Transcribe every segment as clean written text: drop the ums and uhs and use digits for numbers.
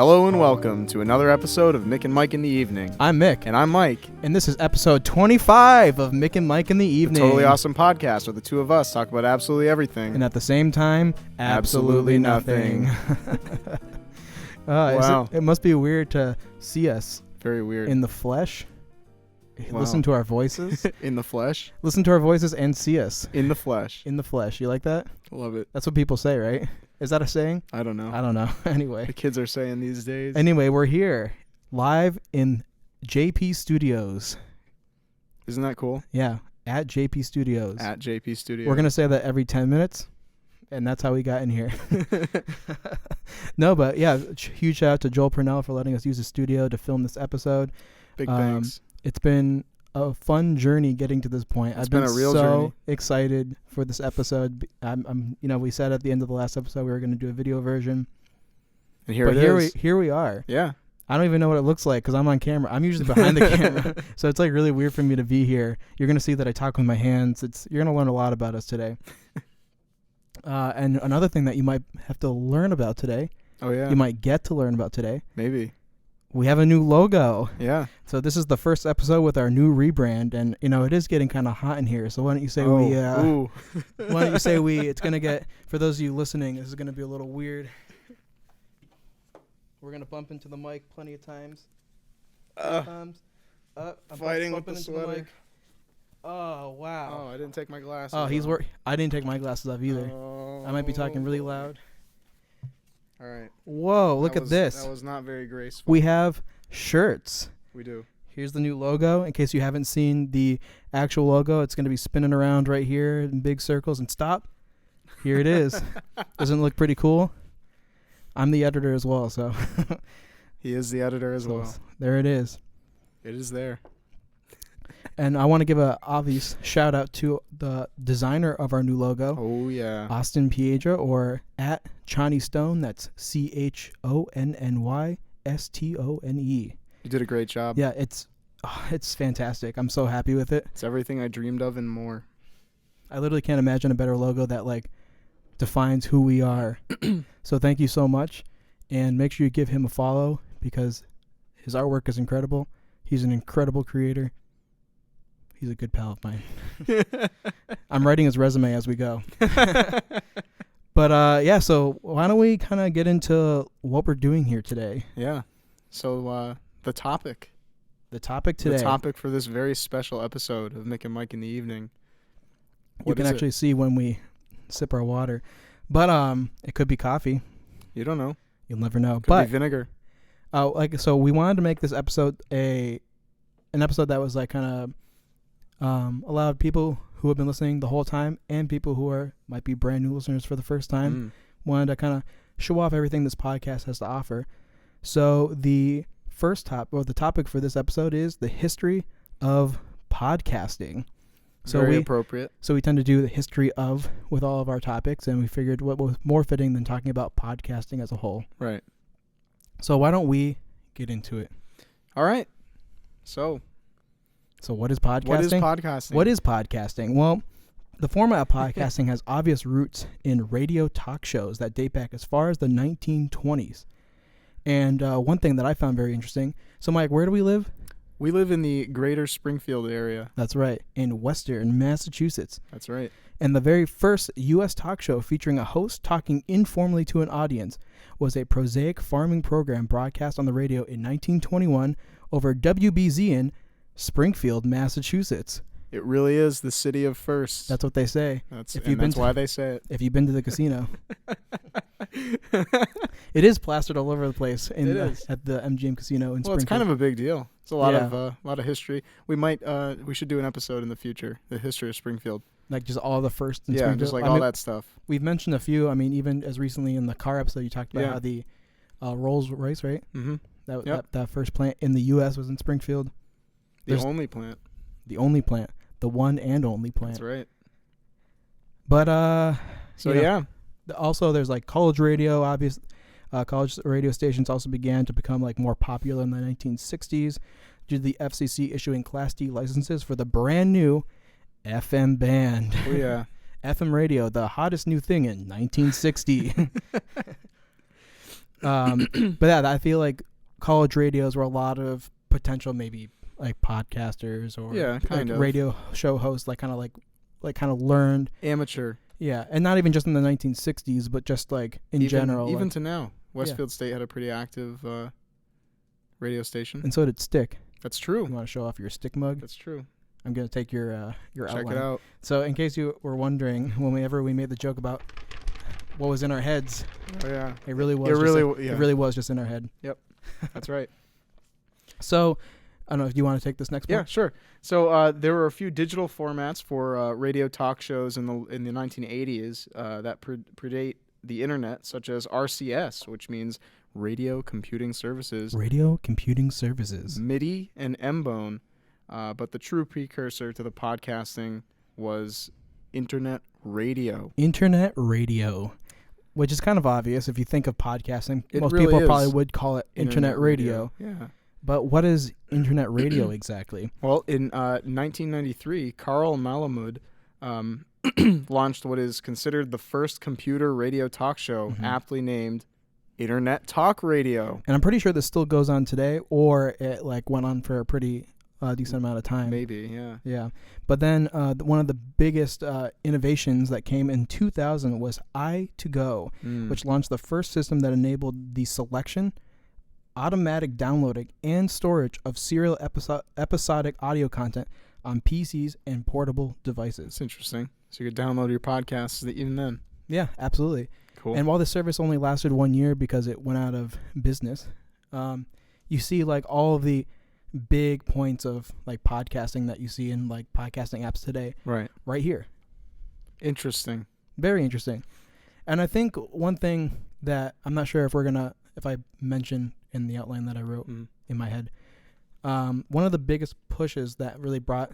Hello and welcome to another episode of Mick and Mike in the Evening. I'm Mick. And I'm Mike. And this is episode 25 of Mick and Mike in the Evening. A totally awesome podcast where the two of us talk about absolutely everything. And at the same time, absolutely nothing. Wow. It must be weird to see us. Very weird. In the flesh. Wow. Listen to our voices. In the flesh? Listen to our voices and see us. In the flesh. In the flesh. You like that? Love it. That's what people say, right? Is that a saying? I don't know. I don't know. Anyway. The kids are saying these days. Anyway, we're here live in JP Studios. Isn't that cool? Yeah. At JP Studios. At JP Studios. We're going to say that every 10 minutes. And that's how we got in here. No, but yeah, huge shout out to Joel Purnell for letting us use the studio to film this episode. Big thanks. It's been a fun journey getting to this point. I've been a real journey. Excited for this episode. We said at the end of the last episode we were going to do a video version. And here we are. Yeah. I don't even know what it looks like because I'm on camera. I'm usually behind the camera. So it's like really weird for me to be here. You're going to see that I talk with my hands. You're going to learn a lot about us today. And another thing that you might have to learn about today. Oh, yeah. You might get to learn about today. Maybe. We have a new logo. Yeah. So this is the first episode with our new rebrand, and it is getting kind of hot in here. So why don't you say why don't you say it's going to get, for those of you listening, this is going to be a little weird. We're going to bump into the mic plenty of times. I'm fighting with the sweater. Oh, wow. Oh, I didn't take my glasses off. I didn't take my glasses off either. Oh. I might be talking really loud. All right. Whoa, look at this. That was not very graceful. We have shirts. We do. Here's the new logo. In case you haven't seen the actual logo, it's going to be spinning around right here in big circles. And stop. Here it is. Doesn't it look pretty cool? I'm the editor as well, so. He is the editor as well. There it is. It is there. And I want to give an obvious shout out to the designer of our new logo. Oh, yeah. Austin Piedra, or at Chani Stone. That's ChonnyStone. You did a great job. Yeah, it's fantastic. I'm so happy with it. It's everything I dreamed of and more. I literally can't imagine a better logo that defines who we are. So thank you so much, and make sure you give him a follow because his artwork is incredible. He's an incredible creator. He's a good pal of mine. I'm writing his resume as we go. But so why don't we kind of get into what we're doing here today? Yeah. So the topic. The topic today. The topic for this very special episode of Mick and Mike in the Evening. You can actually see when we sip our water. But it could be coffee. You don't know. You'll never know. Could be vinegar. So we wanted to make this episode an episode that was kind of allowed people who have been listening the whole time and people who might be brand new listeners for the first time wanted to kind of show off everything this podcast has to offer. So the topic for this episode is the history of podcasting. So Very appropriate. So we tend to do the history of with all of our topics, and we figured what was more fitting than talking about podcasting as a whole. Right. So why don't we get into it? All right. So what is podcasting? What is podcasting? Well, the format of podcasting has obvious roots in radio talk shows that date back as far as the 1920s. And one thing that I found very interesting. So, Mike, where do we live? We live in the greater Springfield area. That's right. In Western Massachusetts. That's right. And the very first U.S. talk show featuring a host talking informally to an audience was a prosaic farming program broadcast on the radio in 1921 over WBZ in Springfield, Massachusetts. It really is the city of first. That's what they say. That's why they say it. If you've been to the casino. It is plastered all over the place at the MGM Casino in Springfield. Well, it's kind of a big deal. It's a lot of history. We should do an episode in the future, the history of Springfield. Like just all the first in Springfield. Just all that stuff. We've mentioned a few. I mean, even as recently in the car episode, you talked about how the Rolls Royce, right? Mm-hmm. That first plant in the U.S. was in Springfield. The only plant. The one and only plant. That's right. But also there's college radio. College radio stations also began to become more popular in the 1960s due to the FCC issuing Class D licenses for the brand new FM band. Oh yeah. FM radio, the hottest new thing in 1960. But yeah, I feel like college radios were a lot of potential, maybe like podcasters or kind of radio show hosts, like kind of learned amateur. Yeah, and not even just in the 1960s, but just like in general. Even like, to now, Westfield State had a pretty active radio station. And so did Stick. That's true. You want to show off your Stick mug? That's true. I'm gonna take your Check outline. it out. So in case you were wondering, whenever we made the joke about what was in our heads, oh yeah, it really was. It really was just in our head. Yep, that's right. So I don't know if you want to take this next one. Yeah, sure. So there were a few digital formats for radio talk shows in the 1980s that predate the internet, such as RCS, which means Radio Computing Services. Radio Computing Services. MIDI and M-Bone, but the true precursor to the podcasting was Internet Radio. Internet radio, which is kind of obvious if you think of podcasting. Most really people is. probably would call it Internet radio. Yeah. But what is Internet radio exactly? Well, in 1993, Carl Malamud launched what is considered the first computer radio talk show, aptly named Internet Talk Radio. And I'm pretty sure this still goes on today, or it like went on for a pretty decent amount of time. Maybe, yeah. Yeah. But then one of the biggest innovations that came in 2000 was I2Go, which launched the first system that enabled the selection, automatic downloading, and storage of serial episodic audio content on PCs and portable devices. That's interesting. So you could download your podcasts even then. Yeah, absolutely. Cool. And while the service only lasted 1 year because it went out of business, you see like all of the big points of like podcasting that you see in like podcasting apps today right here. Interesting. Very interesting. And I think one thing that I'm not sure if I mention in the outline that I wrote in my head, one of the biggest pushes that really brought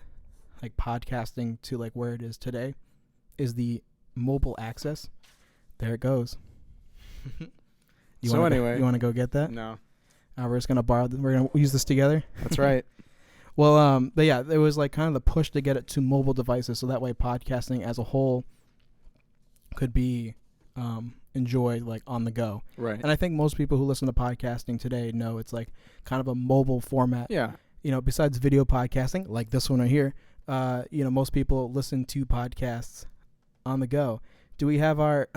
like podcasting to like where it is today is the mobile access. There it goes. You want to go get that? No. We're just gonna we're gonna use this together. That's right. Well, but yeah, there was like kind of the push to get it to mobile devices, so that way podcasting as a whole could be enjoyed like on the go. Right. And I think most people who listen to podcasting today know it's like kind of a mobile format. Yeah. You know, besides video podcasting, like this one right here, most people listen to podcasts on the go. Do we have our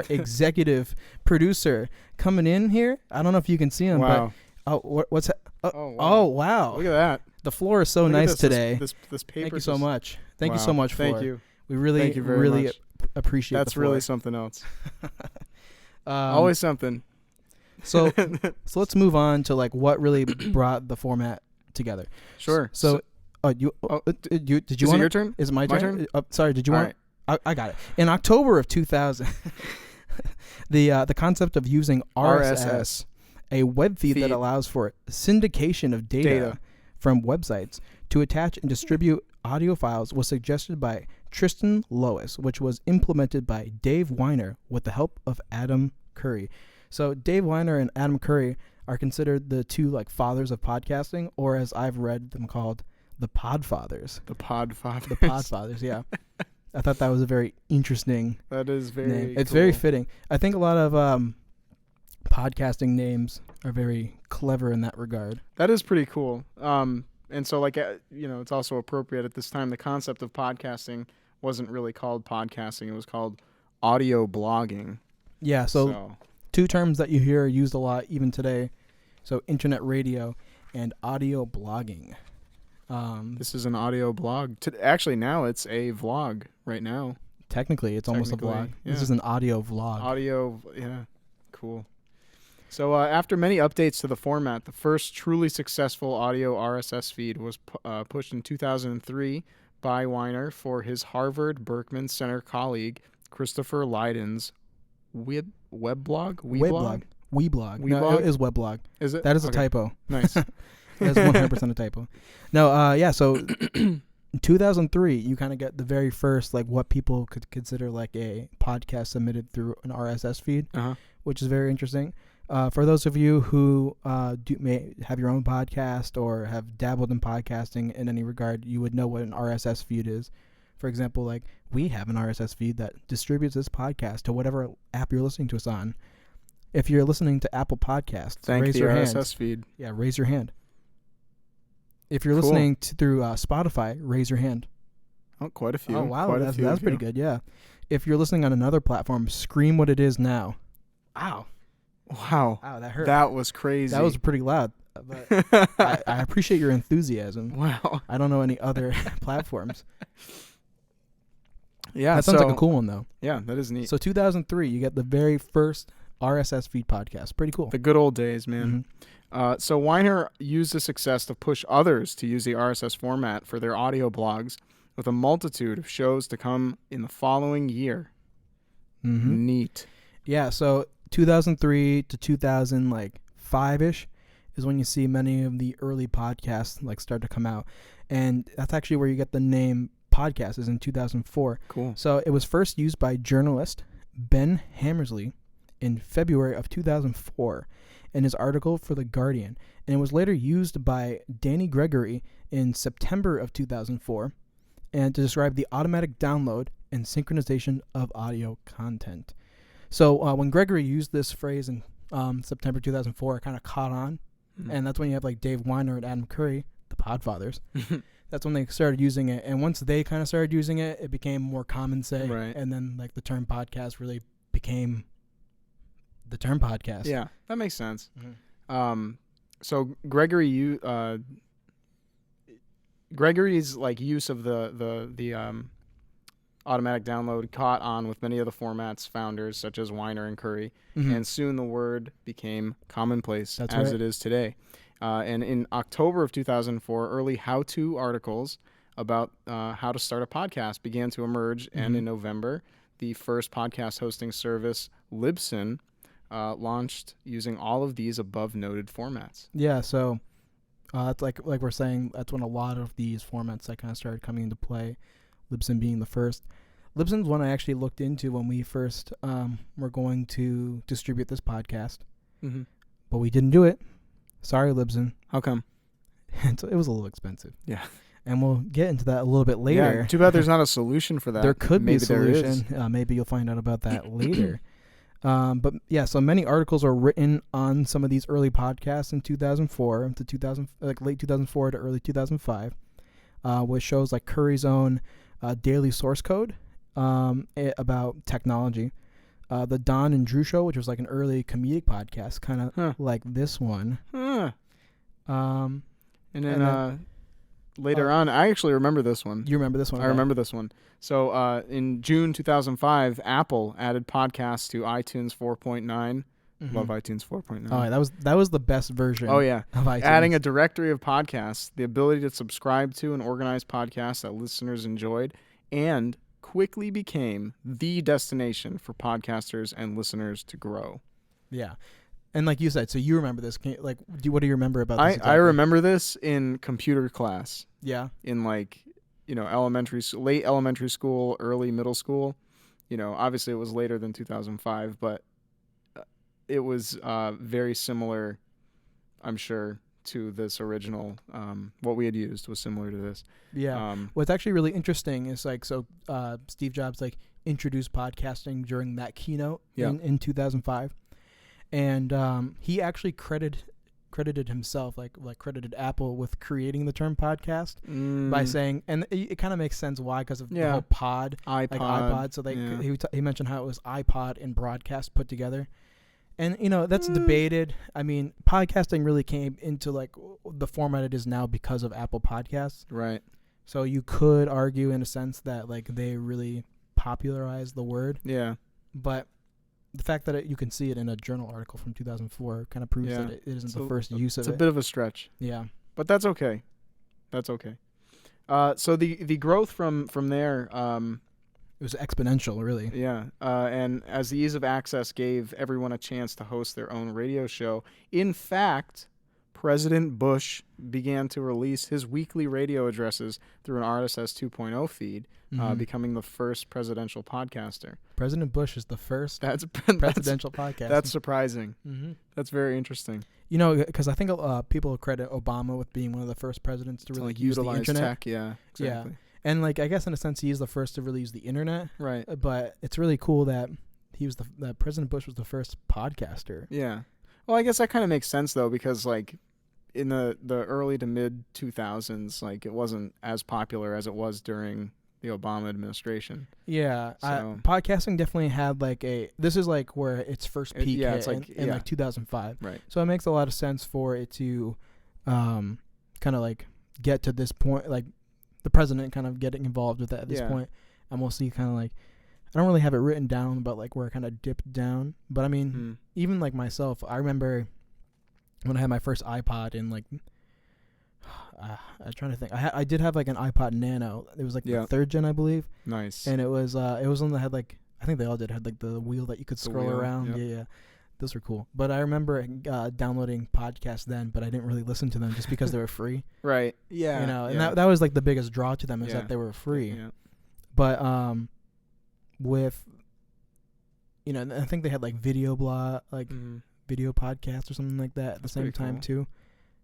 executive producer coming in here? I don't know if you can see him. Wow. But what's that? Wow. Wow. Look at that. The floor is so nice today. This paper. Thank you so much. Thank you so much. Thank you. We really, Thank you very really much. Appreciate. That's the floor. really something else. Always something. So let's move on to like what really brought the format together. Sure. So did you want it your turn? Is it my turn? Sorry, did you All want? I got it. In October of 2000, the concept of using RSS, a web feed that allows for syndication of data from websites to attach and distribute audio files, was suggested by Tristan Lois, which was implemented by Dave Weiner with the help of Adam Curry. So Dave Weiner and Adam Curry are considered the two like fathers of podcasting, or as I've read them called, the Podfathers. The Podfathers. The Podfathers, yeah. I thought that was a very interesting That is very name. It's cool. very fitting. I think a lot of podcasting names are very clever in that regard. That is pretty cool. And so like it's also appropriate at this time. The concept of podcasting wasn't really called podcasting. It was called audio blogging. Yeah, so two terms that you hear are used a lot even today. So internet radio and audio blogging. This is an audio blog. Actually, now it's a vlog right now. Technically, it's almost a vlog. Yeah. This is an audio vlog. Audio, yeah. Cool. So after many updates to the format, the first truly successful audio RSS feed was pushed in 2003 by Weiner for his Harvard Berkman Center colleague, Christopher Lydon's weblog? Weblog. Weblog? No, it is weblog. Is it? That is a typo. Nice. That's 100% a typo. No, so in 2003, you kind of get the very first, like, what people could consider, like, a podcast submitted through an RSS feed, which is very interesting. For those of you who may have your own podcast or have dabbled in podcasting in any regard, you would know what an RSS feed is. For example, like, we have an RSS feed that distributes this podcast to whatever app you're listening to us on. If you're listening to Apple Podcasts, Thank raise the your RSS hand. feed. Yeah, raise your hand. If you're Cool. listening through Spotify, raise your hand. Oh, quite a few. Oh, wow. Quite a That's few of pretty you. good, yeah. If you're listening on another platform, scream what it is now. Wow. Wow. Wow, that hurt. That was crazy. That was pretty loud. But I appreciate your enthusiasm. Wow. I don't know any other platforms. Yeah. That sounds like a cool one, though. Yeah, that is neat. So 2003, you get the very first RSS feed podcast. Pretty cool. The good old days, man. Mhm. So Weiner used the success to push others to use the RSS format for their audio blogs, with a multitude of shows to come in the following year. Mm-hmm. Neat. Yeah, so 2003 to 2005-ish is when you see many of the early podcasts like start to come out. And that's actually where you get the name podcast, is in 2004. Cool. So it was first used by journalist Ben Hammersley in February of 2004 in his article for The Guardian. And it was later used by Danny Gregory in September of 2004 and to describe the automatic download and synchronization of audio content. So when Gregory used this phrase in September 2004, it kind of caught on. And that's when you have like Dave Weiner and Adam Curry, the Podfathers. That's when they started using it. And once they kind of started using it, it became more common say. Right. And then like the term podcast really became the term podcast. Yeah, that makes sense. Mm-hmm. So Gregory's like use of the automatic download caught on with many of the format's founders, such as Weiner and Curry, Mm-hmm. and soon the word became commonplace That's as right. it is today. And in October of 2004, early how-to articles about how to start a podcast began to emerge, and Mhm. in November, the first podcast hosting service, Libsyn, launched using all of these above-noted formats. Yeah, so that's like we're saying, that's when a lot of these formats that kind of started coming into play, Libsyn being the first. Libsyn's one I actually looked into when we first were going to distribute this podcast, Mm-hmm. but we didn't do it. Sorry, Libsyn. How come? It was a little expensive. Yeah. And we'll get into that a little bit later. Yeah, too bad there's not a solution for that. There could be a Maybe there is. solution. Maybe you'll find out about that later. But yeah, so many articles are written on some of these early podcasts in 2004 to 2000, like late 2004 to early 2005, with shows like Curry's own Daily Source Code about technology, the Don and Drew Show, which was like an early comedic podcast, kind of like this one. Huh. And And then later on, I actually remember this one. you remember this one? I remember this one. So in June 2005, Apple added podcasts to iTunes 4.9. Mm-hmm. Love iTunes 4.9. Oh, yeah, that was the best version. Oh, yeah. Of iTunes. Adding a directory of podcasts, the ability to subscribe to and organize podcasts that listeners enjoyed, and quickly became the destination for podcasters and listeners to grow. Yeah. And like you said, so you remember this. What do you remember about this? I exactly? remember this in computer class Yeah. in like, late elementary school, early middle school. Obviously it was later than 2005, but it was very similar, I'm sure, to this original. What we had used was similar to this. Yeah. What's actually really interesting is Steve Jobs introduced podcasting during that keynote in 2005. And he actually credited himself, credited Apple with creating the term podcast by saying, and it kind of makes sense why, because of the whole pod, iPod. So he mentioned how it was iPod and broadcast put together. And, that's debated. I mean, podcasting really came into the format it is now because of Apple Podcasts. Right. So you could argue in a sense that they really popularized the word. Yeah. But the fact that you can see it in a journal article from 2004 kind of proves that it isn't the first use of it. It's a bit of a stretch. Yeah. But that's okay. That's okay. So the growth from there, it was exponential, really. yeah. And as the ease of access gave everyone a chance to host their own radio show, in fact, President Bush began to release his weekly radio addresses through an RSS 2.0 feed, becoming the first presidential podcaster. President Bush is the first presidential podcast. That's surprising. Mm-hmm. That's very interesting. Because I think people credit Obama with being one of the first presidents to really use the utilize internet. tech. Yeah, exactly. Yeah. And I guess in a sense he is the first to really use the internet. Right. But it's really cool that President Bush was the first podcaster. Yeah. Well, I guess that kind of makes sense though, because like in the early to mid 2000s, like it wasn't as popular as it was during the Obama administration. Yeah, So- podcasting definitely had like this is like where its first peak yeah, hit it's like- in yeah. like 2005. Right. So it makes a lot of sense for it to kind of like get to this point, like the president kind of getting involved with it at this Yeah. point. And we'll see kind of like, I don't really have it written down, but like where it kind of dipped down. But I mean, even like myself, I remember when I had my first iPod in like, I'm trying to think. I did have like an iPod Nano. It was like Yeah. the 3rd gen, I believe. Nice. And it was one that had like, I think they all did, had like the wheel that you could scroll wheel, around. yep. Yeah. Those were cool. But I remember downloading podcasts then, but I didn't really listen to them just because they were free. Right. Yeah. You know, and yeah. that was like the biggest draw to them is Yeah. that they were free. Yeah. But with, you know, I think they had like video video podcasts or something like that at the same pretty time cool. too.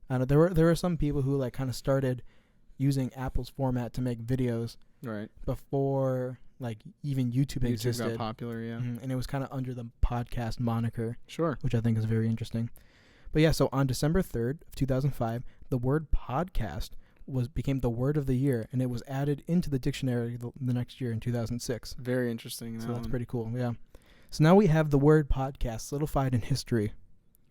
I don't know, there were some people who like kind of started using Apple's format to make videos Right. before like even YouTube YouTube existed. got popular. Yeah. Mhm, and it was kind of under the podcast moniker, Sure. which I think is very interesting. But yeah, so on December 3rd of 2005, the word podcast became the word of the year, and it was added into the dictionary the next year in 2006. Very interesting. So that's pretty cool. Yeah. So now we have the word podcast solidified in history.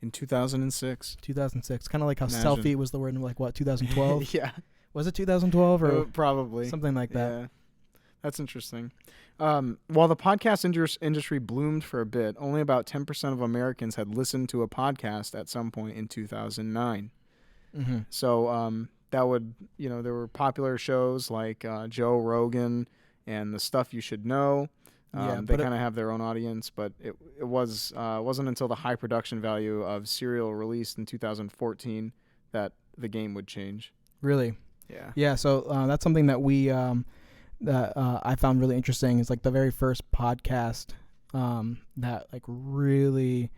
In 2006. 2006, kind of like how Imagine. selfie was the word in like what 2012. Yeah. Was it 2012 or Probably something like that? Yeah. That's interesting. While the podcast industry bloomed for a bit, only about 10% of Americans had listened to a podcast at some point in 2009. Mm-hmm. So that would, there were popular shows like Joe Rogan and The Stuff You Should Know. Yeah, they but kind of have their own audience, but it wasn't until the high production value of Serial released in 2014 that the game would change. Really? Yeah. Yeah. So that's something that I found really interesting. Is like the very first podcast that like really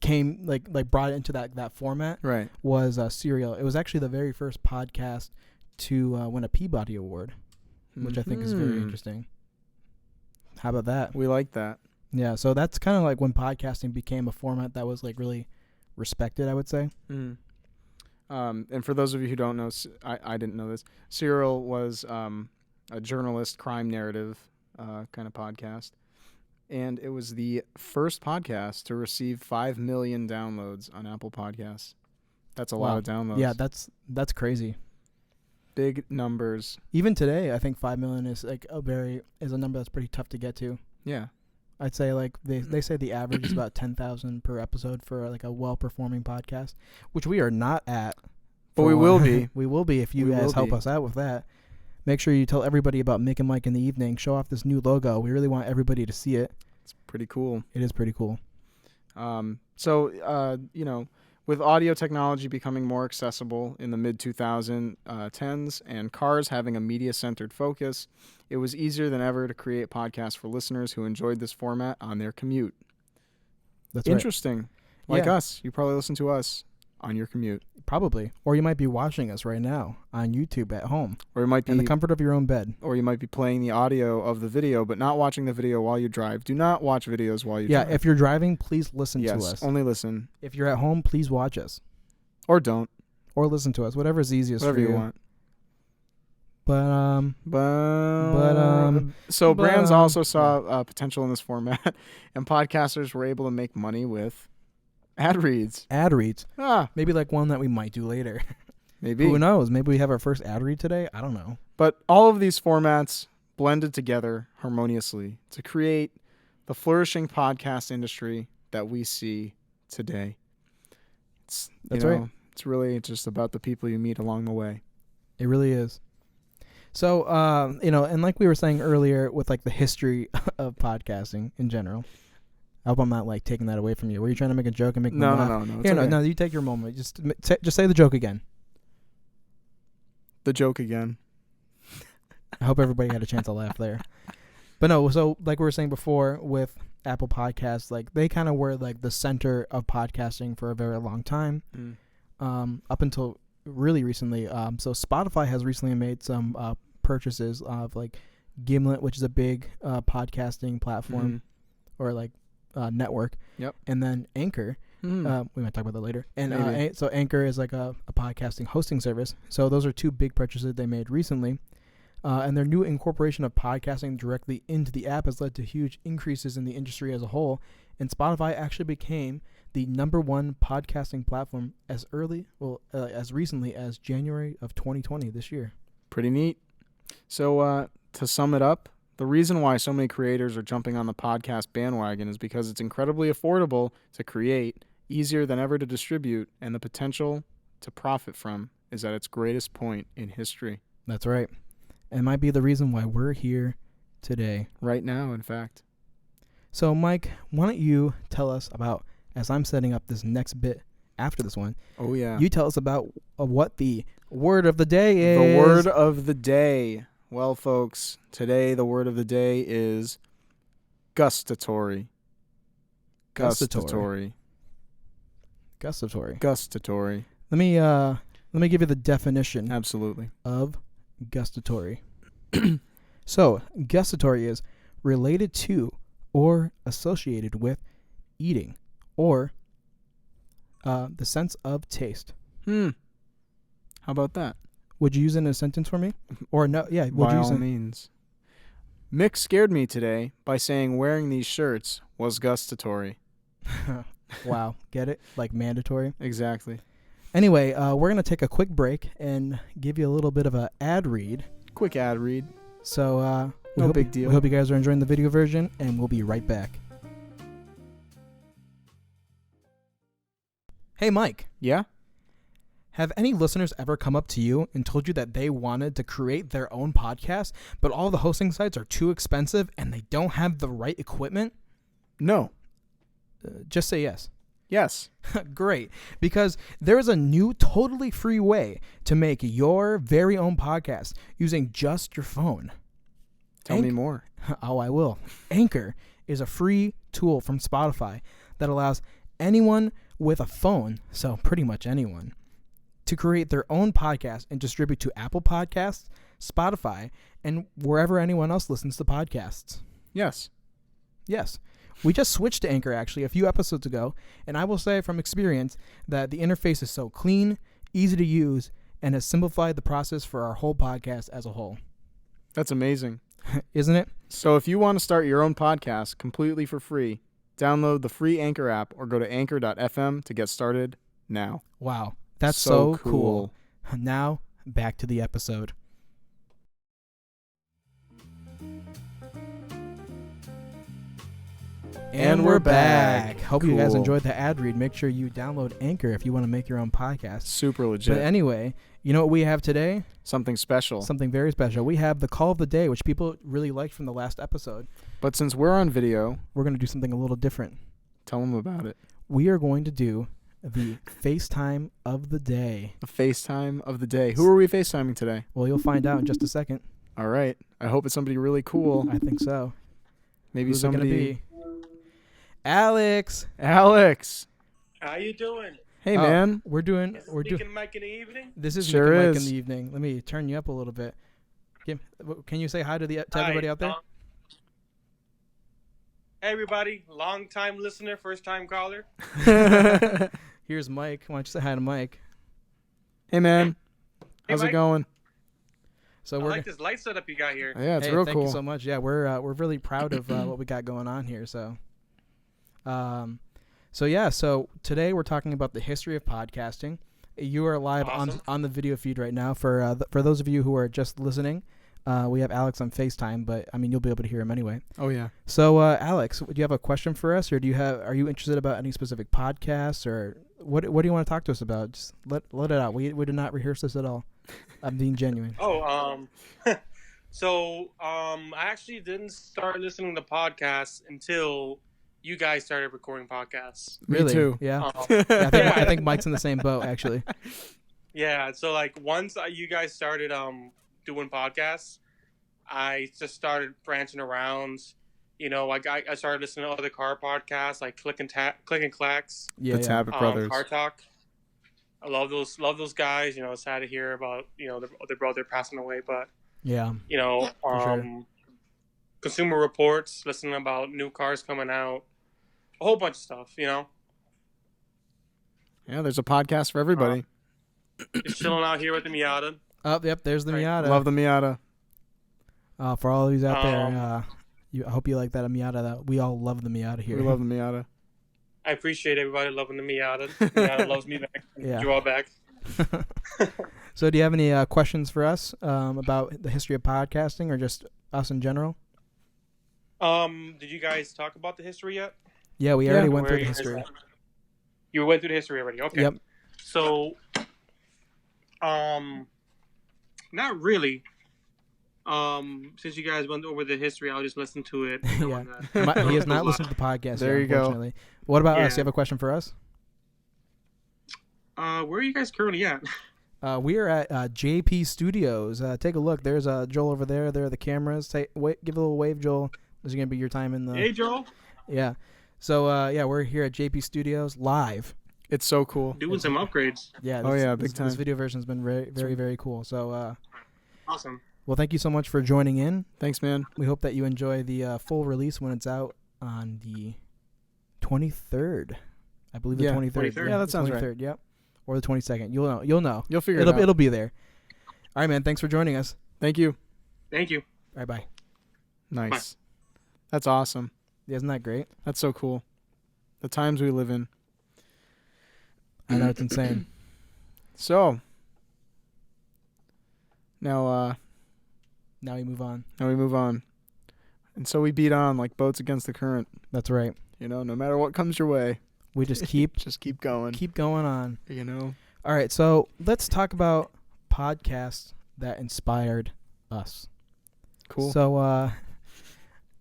came like brought it into that format. Right. Was Serial. It was actually the very first podcast to win a Peabody Award, which I think is very interesting. How about that? We like that. Yeah, so that's kind of like when podcasting became a format that was like really respected, I would say. Mm. And for those of you who don't know, I didn't know this. Serial was a journalist crime narrative kind of podcast. And it was the first podcast to receive 5 million downloads on Apple Podcasts. That's a lot of downloads. Yeah, that's crazy. Big numbers. Even today, I think 5 million is like a number that's pretty tough to get to. Yeah. I'd say like they say the average is about 10,000 per episode for like a well-performing podcast, which we are not at. But we will be. We will be if you We guys will help be. us out with that. Make sure you tell everybody about Mick and Mike in the evening. Show off this new logo. We really want everybody to see it. It's pretty cool. It is pretty cool. With audio technology becoming more accessible in the mid-2010s and cars having a media-centered focus, it was easier than ever to create podcasts for listeners who enjoyed this format on their commute. That's right. Interesting. Like Yeah. us. You probably listen to us on your commute. Probably. Or you might be watching us right now on YouTube at home Or you might be in the comfort of your own bed. or you might be playing the audio of the video but not watching the video while you drive. Do not watch videos while you Yeah, drive. if you're driving, please listen yes, to us. only listen. If you're at home, please watch us. Or don't. Or listen to us. Whatever is easiest Whatever for you want. But So brands but, also saw potential in this format, and podcasters were able to make money with ad reads. ad reads. Ah, Maybe like one that we might do later. maybe. Who knows? Maybe we have our first ad read today. I don't know. But all of these formats blended together harmoniously to create the flourishing podcast industry that we see today. That's right. It's really just about the people you meet along the way. It really is. So, and like we were saying earlier with like the history of podcasting in general. I hope I'm not like taking that away from you. Were you trying to make a joke and make me No. laugh? It's Here, okay. no, you take your moment. Just say the joke again. The joke again. I hope everybody had a chance to laugh there. But no, so like we were saying before with Apple Podcasts, like they kind of were like the center of podcasting for a very long time, up until really recently. So Spotify has recently made some purchases of like Gimlet, which is a big podcasting platform or like network. Yep. And then Anchor. We might talk about that later. And Maybe. so Anchor is like a podcasting hosting service. So those are two big purchases they made recently. And their new incorporation of podcasting directly into the app has led to huge increases in the industry as a whole. And Spotify actually became the #1 podcasting platform as recently as January of 2020 this year. Pretty neat. So to sum it up, the reason why so many creators are jumping on the podcast bandwagon is because it's incredibly affordable to create, easier than ever to distribute, and the potential to profit from is at its greatest point in history. That's right. It might be the reason why we're here today. Right now, in fact. So, Mike, why don't you tell us about, as I'm setting up this next bit after this one, Oh, yeah. you tell us about what the word of the day is. The word of the day. Well, folks, today the word of the day is gustatory. Gustatory. Gustatory. Let me give you the definition Absolutely. of gustatory. So, gustatory is related to or associated with eating or the sense of taste. How about that? Would you use it in a sentence for me? Or no? Yeah, would By you use all it? means. Mick scared me today by saying wearing these shirts was gustatory. Wow, get it? Like mandatory. Exactly. Anyway, we're gonna take a quick break and give you a little bit of an ad read. Quick ad read. So No big deal. We hope you guys are enjoying the video version, and we'll be right back. Hey, Mike. Yeah? Have any listeners ever come up to you and told you that they wanted to create their own podcast, but all the hosting sites are too expensive and they don't have the right equipment? No. Just say yes. Yes. Great. Because there is a new totally free way to make your very own podcast using just your phone. Tell me more. Oh, I will. Anchor is a free tool from Spotify that allows anyone with a phone, so pretty much anyone, to create their own podcast and distribute to Apple Podcasts, Spotify, and wherever anyone else listens to podcasts. Yes. Yes. We just switched to Anchor actually a few episodes ago, and I will say from experience that the interface is so clean, easy to use, and has simplified the process for our whole podcast as a whole. That's amazing. Isn't it? So if you want to start your own podcast completely for free, download the free Anchor app or go to anchor.fm to get started now. Wow. That's so cool. cool. Now, back to the episode. And we're back. Hope you guys Cool. enjoyed the ad read. Make sure you download Anchor if you want to make your own podcast. Super legit. But anyway, you know what we have today? Something special. Something very special. We have the call of the day, which people really liked from the last episode. But since we're on video, We're going to do something a little different. tell them about it. We are going to do the FaceTime of the day. The FaceTime of the day. Who are we FaceTiming today? Well, you'll find out in just a second. All right. I hope it's somebody really cool. I think so. Maybe Who's it gonna somebody. be? Alex. Alex. How you doing? Hey, Oh, man. We're doing. Speaking Mike in the evening. This is Sure Mick and Mike is. in the evening. Let me turn you up a little bit. Can you say hi to everybody Hi, out there? Hey everybody, long time listener, first time caller. Here's Mike. Why don't you say hi to Mike? Hey, man. Hey, How's it Mike. going? So I we're like this light setup you got here. Yeah, it's hey, real thank cool. you so much. Yeah, we're really proud of what we got going on here. So today we're talking about the history of podcasting. You are live Awesome. on the video feed right now. For those of you who are just listening, we have Alex on FaceTime, but I mean you'll be able to hear him anyway. Oh, yeah. So Alex, do you have a question for us, or are you interested about any specific podcasts, or what do you want to talk to us about? Just let it out. We did not rehearse this at all. I'm being genuine. Oh, I actually didn't start listening to podcasts until you guys started recording podcasts. Really? Me too. Yeah. Um, Yeah, I think Mike's in the same boat actually. yeah. So like once you guys started doing podcasts, I just started branching around. You know, like I started listening to other car podcasts like Click and Clacks, Yeah. The yeah. Tappet Brothers. Car Talk. I love those guys. You know, it's sad to hear about their brother passing away, but Yeah. you know, For sure. Consumer Reports, listening about new cars coming out, a whole bunch of stuff. Yeah, there's a podcast for everybody. Just chilling out here with the Miata. Oh, yep. There's the Right. Miata. Love the Miata. For all of you out there, Um, I hope you like that Miata. That we all love the Miata here. We love the Miata. I appreciate everybody loving the Miata. Miata loves me back. Yeah. Drawback. So, do you have any questions for us about the history of podcasting, or just us in general? Did you guys talk about the history yet? Yeah, we Yeah. already went Where through the you guys history. at? You went through the history already. Okay. Yep. So, not really. Since you guys went over the history, I'll just listen to it. Yeah. He has not listened to the podcast There yet, you go. unfortunately. What about us? Yeah. You have a question for us? Where are you guys currently at? We are at JP Studios. Take a look. There's Joel over there. There are the cameras. Give a little wave, Joel. This is gonna be your time in the. Hey, Joel. Yeah. So we're here at JP Studios live. It's so cool. Doing some upgrades. Yeah. Oh, yeah, big This time. video version's been very, very, very cool. So, Awesome. well, thank you so much for joining in. Thanks, man. We hope that you enjoy the full release when it's out on the 23rd. I believe the Yeah, 23rd. 23rd. Yeah, that the sounds right. 23rd, yep. Or the 22nd. You'll know. You'll know. You'll figure it out. It'll be there. All right, man. Thanks for joining us. Thank you. Thank you. All right, bye. Nice. That's awesome. Yeah, isn't that great? That's so cool. The times we live in. I know, it's insane. So, now Now we move on. we move on. And so we beat on like boats against the current. That's right. You know, no matter what comes your way, We just keep just keep going. going on. You know. All right, so let's talk about podcasts that inspired us. Cool.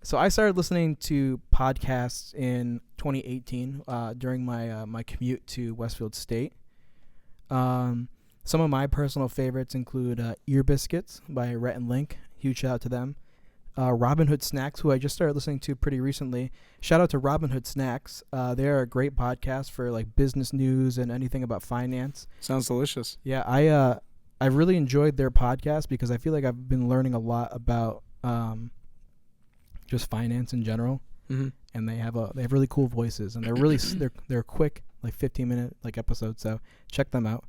So I started listening to podcasts in 2018 during my commute to Westfield State. Some of my personal favorites include Ear Biscuits by Rhett and Link. Huge shout out to them. Robin Hood Snacks, who I just started listening to pretty recently. Shout out to Robin Hood Snacks. They are a great podcast for like business news and anything about finance. Sounds delicious. Yeah, I really enjoyed their podcast because I feel like I've been learning a lot about just finance in general, Mm-hmm. and they have really cool voices, and they're really they're quick, like 15-minute like episodes. So check them out.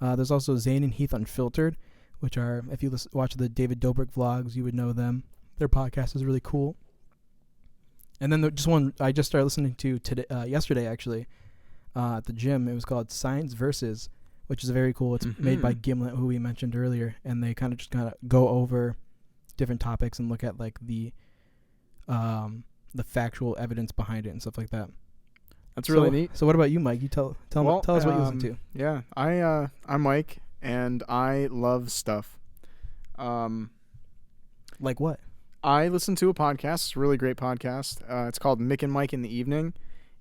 There's also Zane and Heath Unfiltered, which are, if you watch the David Dobrik vlogs, you would know them. Their podcast is really cool. And then just one I just started listening to today, yesterday actually, at the gym. It was called Science Versus, which is very cool. It's made by Gimlet, who we mentioned earlier, and they kind of go over different topics and look at like the factual evidence behind it and stuff like that. That's really neat. So what about you, Mike? You tell us what you listen to. Yeah, I'm Mike, and I love stuff. Like what? I listen to a podcast. It's a really great podcast. It's called Mick and Mike in the Evening,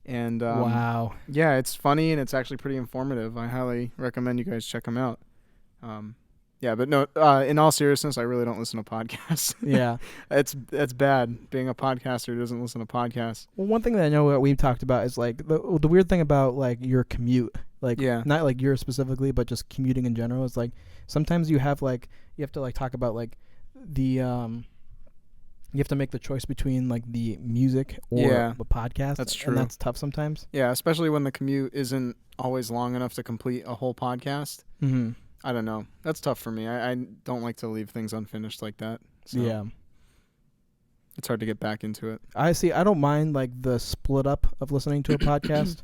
and Wow. yeah, it's funny and it's actually pretty informative. I highly recommend you guys check them out. Yeah, but no, in all seriousness, I really don't listen to podcasts. Yeah. It's bad being a podcaster who doesn't listen to podcasts. Well, one thing that I know that we've talked about is like the weird thing about like your commute, like Yeah. not like yours specifically, but just commuting in general. Is like sometimes you have to like talk about like the you have to make the choice between like the music or Yeah, the podcast. that's true. And that's tough sometimes. Yeah, especially when the commute isn't always long enough to complete a whole podcast. Mm-hmm. I don't know. That's tough for me. I don't like to leave things unfinished like that. So Yeah. it's hard to get back into it. I see. I don't mind like the split up of listening to a podcast,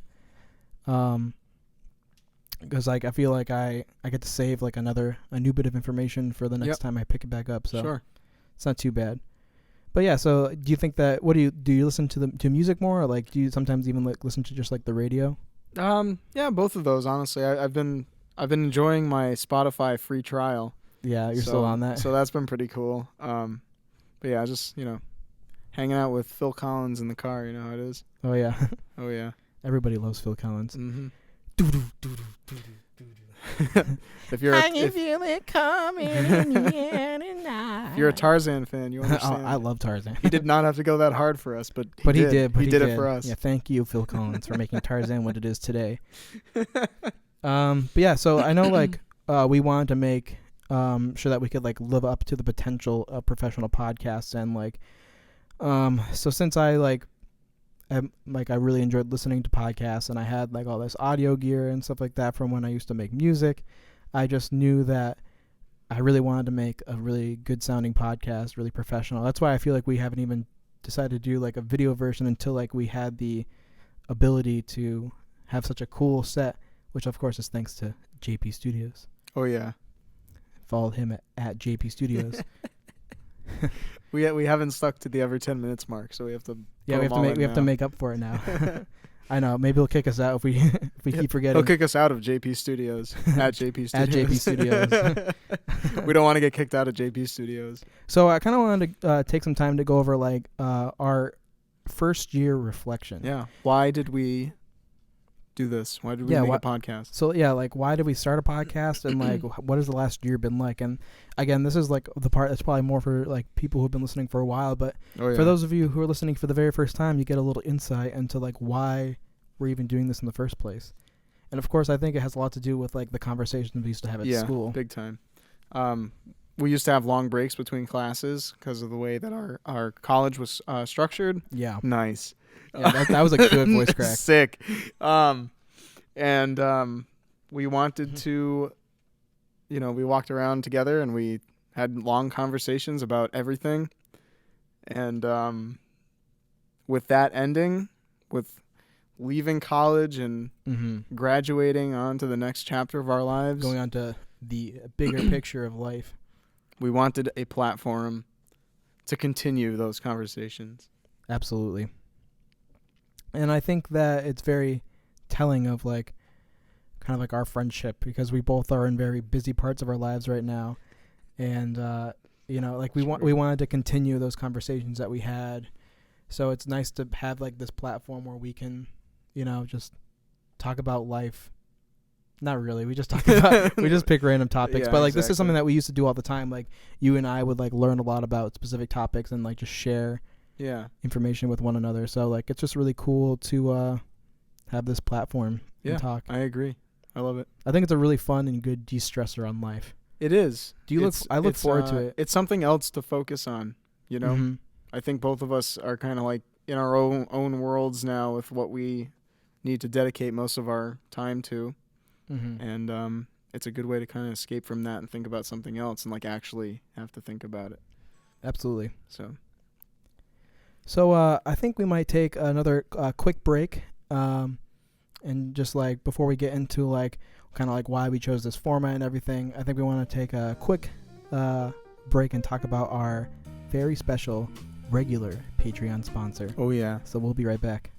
because like I feel like I get to save like a new bit of information for the next Yep. time I pick it back up. So Sure. it's not too bad. But yeah, so do you think that do you listen to music more, or like do you sometimes even like listen to just like the radio? Yeah, both of those. Honestly, I've been enjoying my Spotify free trial. Yeah, you're still on that. So that's been pretty cool. But yeah, just hanging out with Phil Collins in the car. You know how it is. Oh yeah, Oh yeah. everybody loves Phil Collins. Mm-hmm. If you're feel it coming in the air tonight. if you're a Tarzan fan, you Oh, understand. I love Tarzan. He did not have to go that hard for us, but But he did. He did it for us. Yeah, thank you, Phil Collins, for making Tarzan what it is today. But yeah, so I know like we wanted to make sure that we could like live up to the potential of professional podcasts, and like So since I I really enjoyed listening to podcasts, and I had like all this audio gear and stuff like that from when I used to make music, I just knew that I really wanted to make a really good sounding podcast, really professional. That's why I feel like we haven't even decided to do like a video version until like we had the ability to have such a cool set, which of course is thanks to JP Studios. Oh yeah. Followed him at JP Studios. We haven't stuck to the every 10 minutes mark, so we have to. Yeah, we have to make up for it now. I know. Maybe he'll kick us out if we keep forgetting. He'll kick us out of JP Studios at JP Studios. At JP Studios. We don't want to get kicked out of JP Studios. So I kind of wanted to take some time to go over like our first year reflection. Yeah. Why did we do this? Why did we make a podcast? So yeah, like why did we start a podcast, and like what has the last year been like? And again, this is like the part that's probably more for like people who've been listening for a while, but for those of you who are listening for the very first time, you get a little insight into like why we're even doing this in the first place. And of course, I think it has a lot to do with like the conversations we used to have at school. Big time. We used to have long breaks between classes because of the way that our college was structured. Yeah. Nice. Yeah, that was a good voice crack. Sick. We wanted to, we walked around together and we had long conversations about everything. And with that ending, with leaving college and graduating on to the next chapter of our lives, going on to the bigger picture of life, we wanted a platform to continue those conversations. Absolutely. And I think that it's very telling of like kind of like our friendship, because we both are in very busy parts of our lives right now. And, like we wanted to continue those conversations that we had. So it's nice to have like this platform where we can, just talk about life. Not really. We just talk about, we just pick random topics. Yeah, but like this is something that we used to do all the time. Like you and I would like learn a lot about specific topics and like just share information with one another. So like it's just really cool to have this platform and talk. I agree. I love it. I think it's a really fun and good de-stressor on life. It is. I look forward to it. It's something else to focus on, I think both of us are kind of like in our own worlds now with what we need to dedicate most of our time to. And it's a good way to kind of escape from that and think about something else and like actually have to think about it. Absolutely. So I think we might take another quick break, and just like before we get into like kind of like why we chose this format and everything, I think we want to take a quick break and talk about our very special regular Patreon sponsor. Oh yeah. So we'll be right back.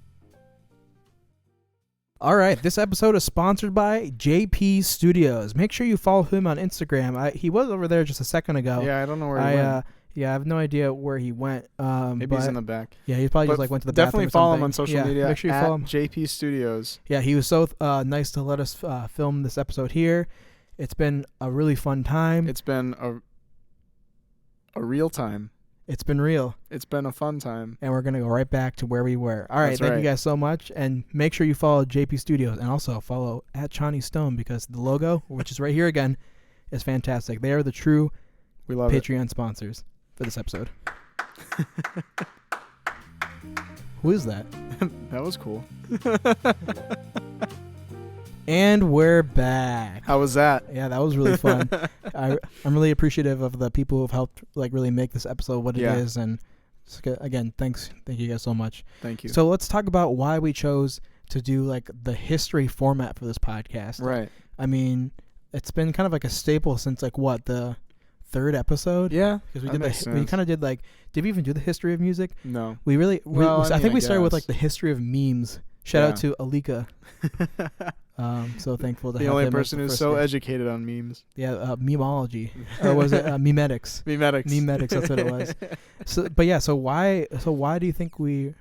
All right, this episode is sponsored by JP Studios. Make sure you follow him on Instagram. He was over there just a second ago. Yeah, I don't know where he went. Yeah, I have no idea where he went. Maybe he's in the back. Yeah, he probably just like went to the bathroom. Definitely follow him on social media. Make sure you follow him. JP Studios. Yeah, he was so nice to let us film this episode here. It's been a really fun time. It's been a real time. It's been real. It's been a fun time. And we're going to go right back to where we were. All right, thank you guys so much. And make sure you follow JP Studios and also follow at Chani Stone, because the logo, which is right here again, is fantastic. They are the true Patreon sponsors for this episode. Who is that? That was cool. And we're back. How was that? Yeah, that was really fun. I'm really appreciative of the people who have helped like really make this episode what it is. And again, thank you guys so much. Thank you. So let's talk about why we chose to do like the history format for this podcast. Right. I mean, it's been kind of like a staple since like what, the third episode? Yeah, because we kind of did like, did we even do the history of music? No. We really, I think we started with guess. like the history of memes. Shout out to Alika. So thankful to have him. The only person who's so educated on memes. Yeah, memology. Or was it memetics? Memetics, that's what it was. So why do you think we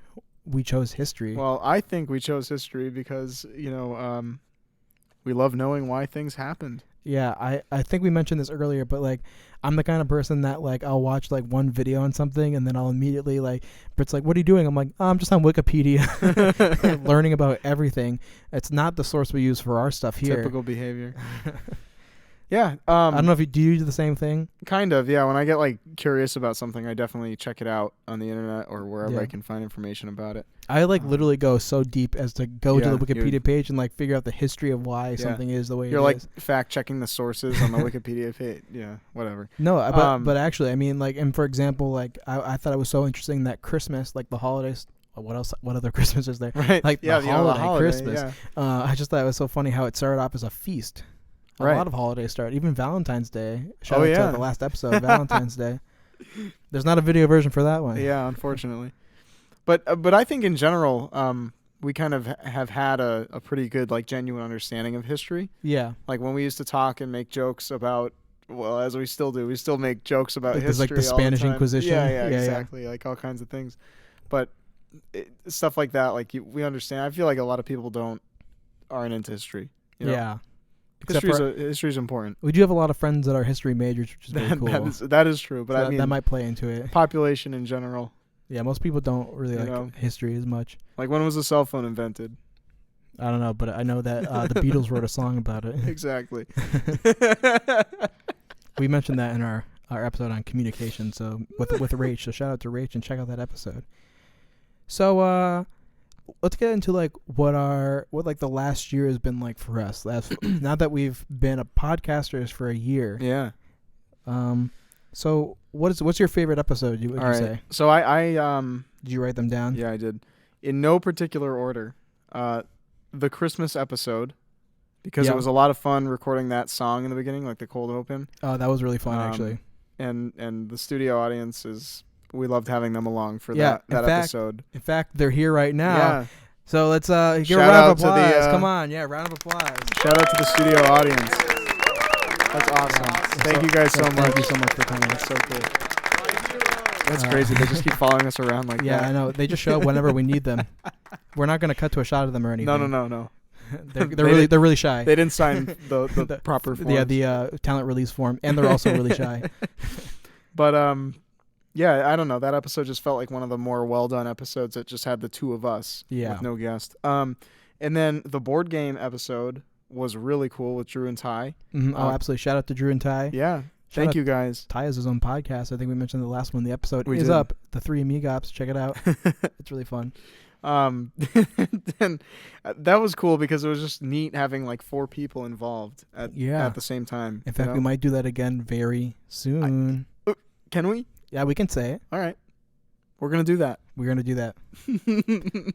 chose history? Well, I think we chose history because, we love knowing why things happened. Yeah, I think we mentioned this earlier, but like I'm the kind of person that like I'll watch like one video on something and then I'll immediately like, Britt's like, what are you doing? I'm like, I'm just on Wikipedia learning about everything. It's not the source we use for our stuff here. Typical behavior. Yeah. I don't know if you do the same thing. Kind of, yeah. When I get like curious about something, I definitely check it out on the internet or wherever Yeah. I can find information about it. I like literally go so deep as to go to Yeah, the Wikipedia page and like figure out the history of why Yeah. something is the way You're it like is. fact checking the sources on the Wikipedia page. Yeah, whatever. No, but actually, I mean, like, and for example, like, I thought it was so interesting that Christmas, like the holidays. What else? What other Christmas is there? Right. Like yeah, the you know, holiday Christmas. Yeah. I just thought it was so funny how it started off as a feast. A Right. lot of holidays start. Even Valentine's Day. Shout Oh, out yeah. to the last episode, Valentine's Day. There's not a video version for that one. Yeah, unfortunately. But I think in general, we kind of have had a pretty good like genuine understanding of history. Yeah. Like when we used to talk and make jokes about, well, as we still do, we still make jokes about Like there's, history. like, the all Spanish time. Inquisition. Yeah, Yeah, yeah. exactly. Like all kinds of things. But stuff like that, like we understand. I feel like a lot of people aren't into history. You know? Yeah. Except for, History's important. we do have a lot of friends that are history majors, which is very cool. That is true. But So I mean, that might play into it. population in general. Yeah, most people don't really You like know. history as much. Like when was the cell phone invented? I don't know, but I know that the Beatles wrote a song about it. Exactly. We mentioned that in our episode on communication. So with Rach, so shout out to Rach and check out that episode. So let's get into like what like the last year has been like for us. Now that we've been a podcasters for a year. Yeah. So what's your favorite episode? Would All you right. say? So I Did you write them down? yeah, I did. In no particular order. The Christmas episode, because Yeah. it was a lot of fun recording that song in the beginning, like the cold open. Oh, that was really fun actually. And the studio audience we loved having them along for Yeah, that in fact, episode. In fact, they're here right now. Yeah. So let's give a Shout round out of to the, applause. Come on, yeah, round of applause. Shout out to the studio audience. That's awesome. Thank you guys so much. Thank you so much for coming. That's so cool. That's crazy. They just keep following us around like Yeah, that. I know. They just show up whenever we need them. We're not gonna cut to a shot of them or anything. No. They're really shy. They didn't sign the proper forms. Yeah, the talent release form, and they're also really shy. But yeah, I don't know. That episode just felt like one of the more well done episodes that just had the two of us with no guest. And then the board game episode was really cool with Drew and Ty. Mm-hmm. Absolutely! Shout out to Drew and Ty. Yeah, Shout thank out- you guys. Ty has his own podcast. I think we mentioned the last one. The episode We is did. up. The Three Amigops. Check it out. It's really fun. And that was cool because it was just neat having like 4 people involved at the same time. In fact, we might do that again very soon. Can we? Yeah, we can say it. All right, we're gonna do that. We're gonna do that.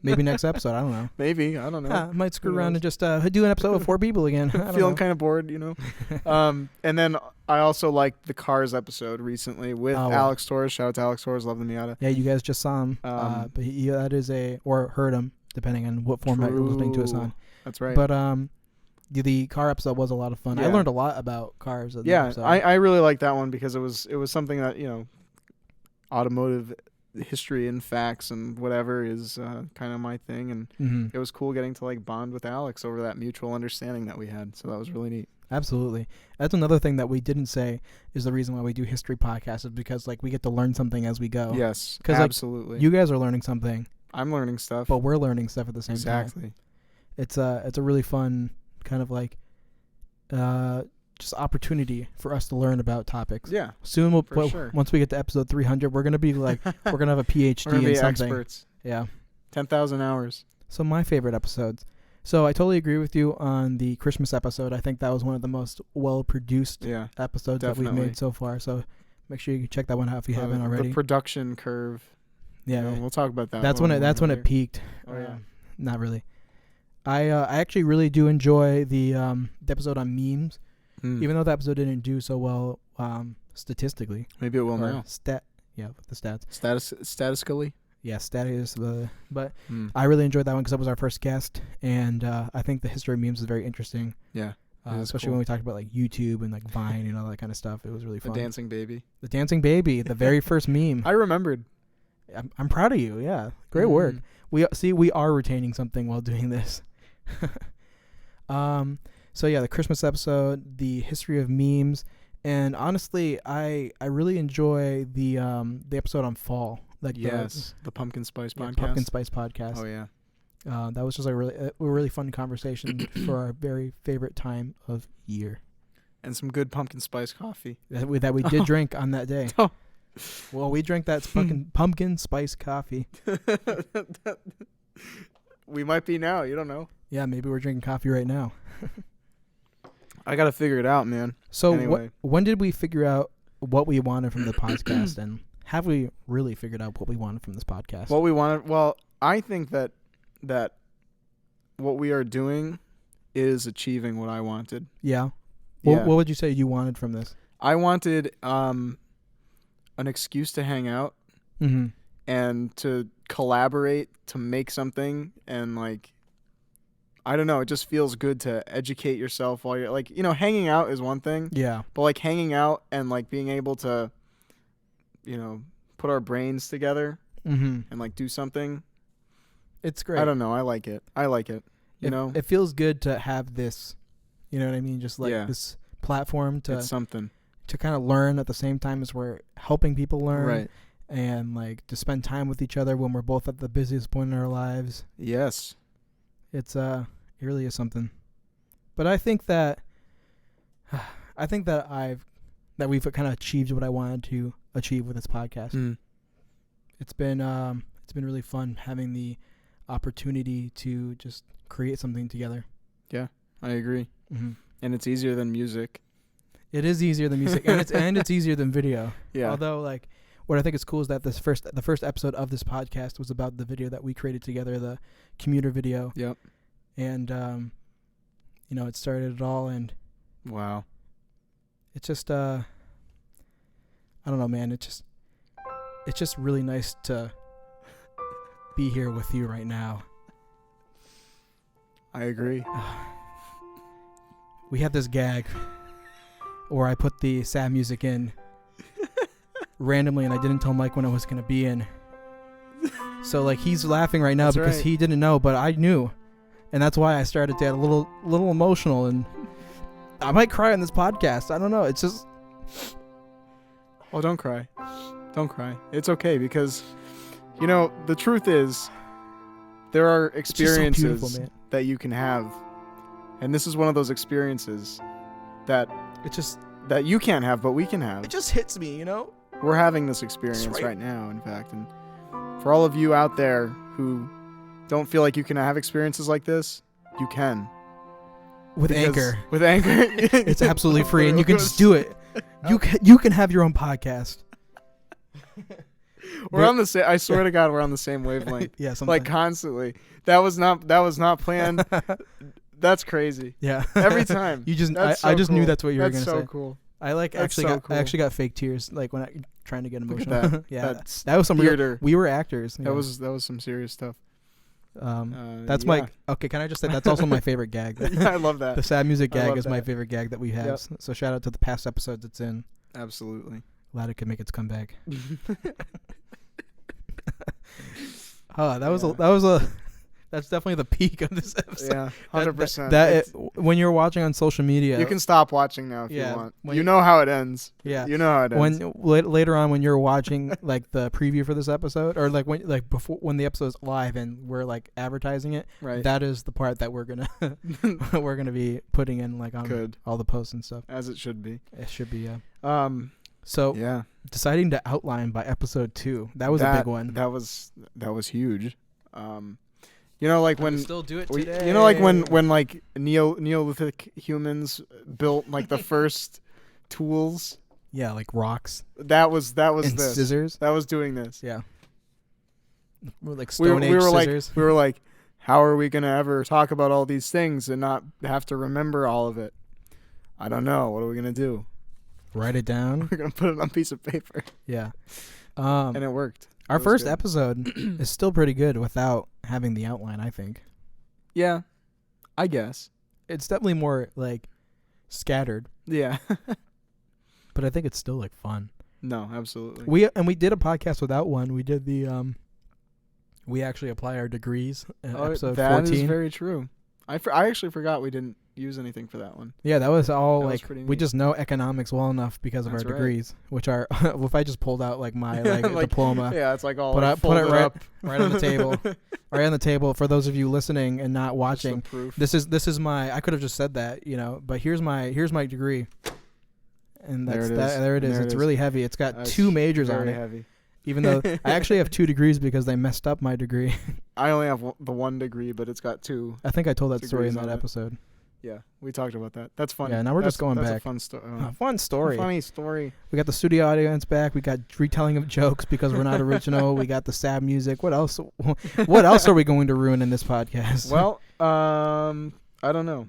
Maybe next episode. I don't know. Maybe, I don't know. Yeah, I might screw Who around knows? and just do an episode with 4 people again. I don't Feeling know. kind of bored, you know. And then I also liked the Cars episode recently with Oh, wow. Alex Torres. Shout out to Alex Torres, love the Miata. Yeah, you guys just saw him, but that is or heard him, depending on what format you're listening to us on. That's right. But the car episode was a lot of fun. I Yeah. learned a lot about cars. At the Yeah, episode. I really liked that one because it was something that, you know, automotive history and facts and whatever is kind of my thing, and Mhm. it was cool getting to like bond with Alex over that mutual understanding that we had. So that was really neat. Absolutely. That's another thing that we didn't say is the reason why we do history podcasts is because like we get to learn something as we go. Yes, 'Cause, like, absolutely. You guys are learning something, I'm learning stuff. but we're learning stuff at the same time. Exactly. It's a really fun kind of like just opportunity for us to learn about topics. Yeah. Soon For sure. once we get to episode 300, we're gonna be like we're gonna have a PhD We're gonna in be something. experts. Yeah. 10,000 hours. So my favorite episodes. So I totally agree with you on the Christmas episode. I think that was one of the most well produced Yeah. episodes that we've definitely. made so far. So make sure you check that one out if you haven't already. The production curve. Yeah, You know, we'll talk about that. that's a when little it more later. peaked. Oh yeah. Not really. I actually really do enjoy the episode on memes, even though the episode didn't do so well statistically. Maybe it will Or now. with the stats. Statistically. Yeah, status. But Mm. I really enjoyed that one because that was our first guest, and I think the history of memes is very interesting. Yeah. It is Especially cool. when we talked about like YouTube and like Vine and all that kind of stuff. It was really The fun. dancing baby. The dancing baby, the very first meme. I remembered. I'm proud of you. Yeah, great work. We are retaining something while doing this. So yeah, the Christmas episode, the history of memes, and honestly, I really enjoy the episode on fall. Like Yes. The Pumpkin Spice the podcast. Pumpkin Spice podcast. Oh yeah. That was just a really fun conversation for our very favorite time of year. and some good pumpkin spice coffee. that we did drink on that day. Oh. Well, we drank that pumpkin spice coffee. We might be now. You don't know. Yeah, maybe we're drinking coffee right now. I got to figure it out, man. So Anyway. when did we figure out what we wanted from the podcast, and have we really figured out what we wanted from this podcast? What we wanted. Well, I think that what we are doing is achieving what I wanted. Yeah. Yeah. What would you say you wanted from this? I wanted an excuse to hang out Mm-hmm. and to collaborate to make something, and like, I don't know, it just feels good to educate yourself while you're like, hanging out is one thing, Yeah. but like hanging out and like being able to, put our brains together Mm-hmm. and like do something. It's great. I don't know. I like it. It feels good to have this, you know what I mean? Just like Yeah. this platform It's something. to kind of learn at the same time as we're helping people learn. Right. And like to spend time with each other when we're both at the busiest point in our lives. Yes. It really is something. But I think that we've kind of achieved what I wanted to achieve with this podcast. Mm. It's been really fun having the opportunity to just create something together. I agree. Mm-hmm. And it's easier than music. It is easier than music, and it's easier than video. Yeah. Although, like, what I think is cool is that the first episode of this podcast was about the video that we created together, the commuter video. Yep. And it started it all, and Wow. it's just I don't know, man. It's just really nice to be here with you right now. I agree. We had this gag where I put the sad music in randomly, and I didn't tell Mike when it was going to be in. So like he's laughing right now That's because right. he didn't know, but I knew, and that's why I started to get a little emotional, and I might cry on this podcast. I don't know. It's just Oh, don't cry. Don't cry. It's okay, because, the truth is, there are it's just so experiences beautiful, man. that you can have, and this is one of those experiences that It you can't have, but we can have. just hits me, you know. We're having this experience right. right now, in fact, and for all of you out there who don't feel like you can have experiences like this, you can. With Because- Anchor, With Anchor. it's absolutely free, and you can just do it. You can have your own podcast. We're on the same. I swear to God, we're on the same wavelength. Yeah, something Like constantly. That was not planned. That's crazy. yeah. Every time. You just That's I so just knew cool. that's what you were That's gonna so say. cool. I like That's actually so got cool. I actually got fake tears like when I trying to get Look at emotional. that. Yeah, That's that was some real. theater. We were actors. That was some serious stuff. That's yeah. my okay. Can I just say that's also my favorite gag? Yeah, I love that. The sad music I gag love is my that. favorite gag that we have. Yep. So shout out to the past episodes it's in. Absolutely. Glad it could make its comeback. That's definitely the peak of this episode. Yeah, 100%. When you're watching on social media, You can stop watching now if Yeah, you want. when You you- know how it ends. yeah. You know how it ends. When later on when you're watching like the preview for this episode, or like when the episode's live and we're like advertising it, Right. that is the part that we're gonna be putting in like on Good. all the posts and stuff. As it should be. It should be So So deciding to outline by episode 2, that was a big one. That was huge. Like when still do it we, today. like when like Neolithic humans built like the first tools. Yeah, like rocks That was and this. scissors. That was doing this. Yeah. Like We Stone Age were scissors. like, how are we gonna ever talk about all these things and not have to remember all of it? I don't know. What are we gonna do? Write it down. We're gonna put it on a piece of paper, Yeah. and it worked. Our It was first good. episode is still pretty good without having the outline, I think. Yeah, I guess. It's definitely more like scattered, Yeah. but I think it's still like fun. No, absolutely. We did a podcast without one. We did the we actually apply our degrees in episode that 14. is very true. I actually forgot we didn't use anything for that one. Yeah, that was all That was like pretty we neat. just know economics well enough because of That's our right. degrees, which are if I just pulled out like my like diploma, Yeah, it's like all put like it folded right up. right on the table. Right on the table for those of you listening and not Just watching. some proof. This is my. I could have just said that, but here's my degree, and There that's it that. is. There it is. There it it's is. really heavy. It's got That's 2 majors on very it, heavy. even though I actually have 2 degrees because they messed up my degree. I only have the 1 degree, but it's got 2. I think I told that story in Degrees that on it. episode. Yeah, we talked about that. That's funny. Yeah, now we're just going that's back. A fun story. A fun story. Funny story. We got the studio audience back. We got retelling of jokes because we're not original. We got the sad music. What else? What else are we going to ruin in this podcast? Well, I don't know.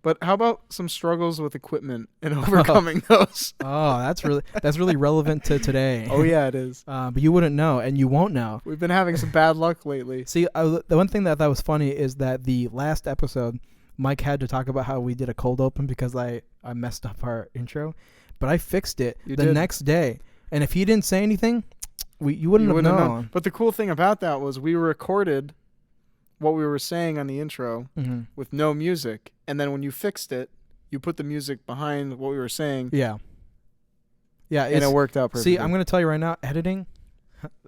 But how about some struggles with equipment and overcoming those? oh, that's really relevant to today. Oh yeah, it is. But you wouldn't know, and you won't know. We've been having some bad luck lately. See, the one thing that I thought was funny is that the last episode, Mike had to talk about how we did a cold open because I messed up our intro, but I fixed it You the did. next day. And if he didn't say anything, you wouldn't have known. But the cool thing about that was we recorded what we were saying on the intro Mm-hmm. with no music, and then when you fixed it, you put the music behind what we were saying, Yeah. Yeah, and it worked out perfectly. see, I'm going to tell you right now, editing,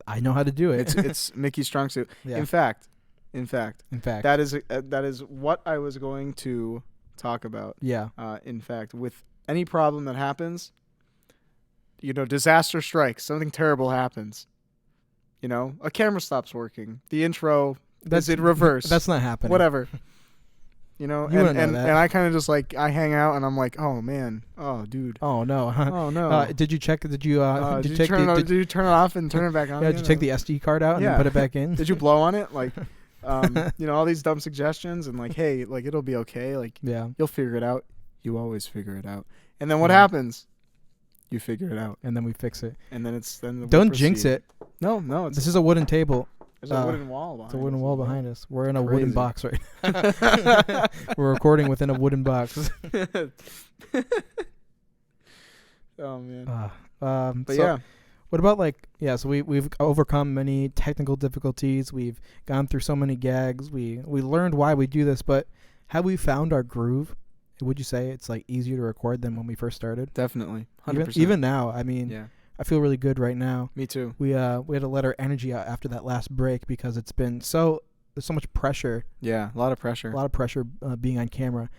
I know how to do it. it's Mickey's strong suit. yeah. In fact, In fact. that is what I was going to talk about. Yeah. In fact, with any problem that happens, disaster strikes, something terrible happens. A camera stops working. The intro is in reverse. That's not happening. Whatever. wouldn't And, know and, that. and I kind of just I hang out and I'm like, oh man, oh dude, Oh no. oh no. Did you check? Did you? Did you check turn it the? off, Did, did you turn it off and turn it back on? yeah, did you take the SD card out and Yeah. then put it back in? Did you blow on it? All these dumb suggestions and hey, it'll be okay. Yeah. You'll figure it out. You always figure it out. And then what Yeah. happens? You figure it out. And then we fix it. And then we Don't jinx proceed. it. No, it's This is a wooden table. there's a wooden wall behind It's a wooden us. wall behind us. We're in a wooden Crazy. box right now. We're recording within a wooden box. Oh man. But But yeah. what about so we've overcome many technical difficulties. We've gone through so many gags. We learned why we do this, but have we found our groove? Would you say it's easier to record than when we first started? Definitely. 100%. Even now, I mean, yeah. I feel really good right now. Me too. We had to let our energy out after that last break because there's so much pressure, Yeah, a lot of pressure. a lot of pressure being on camera.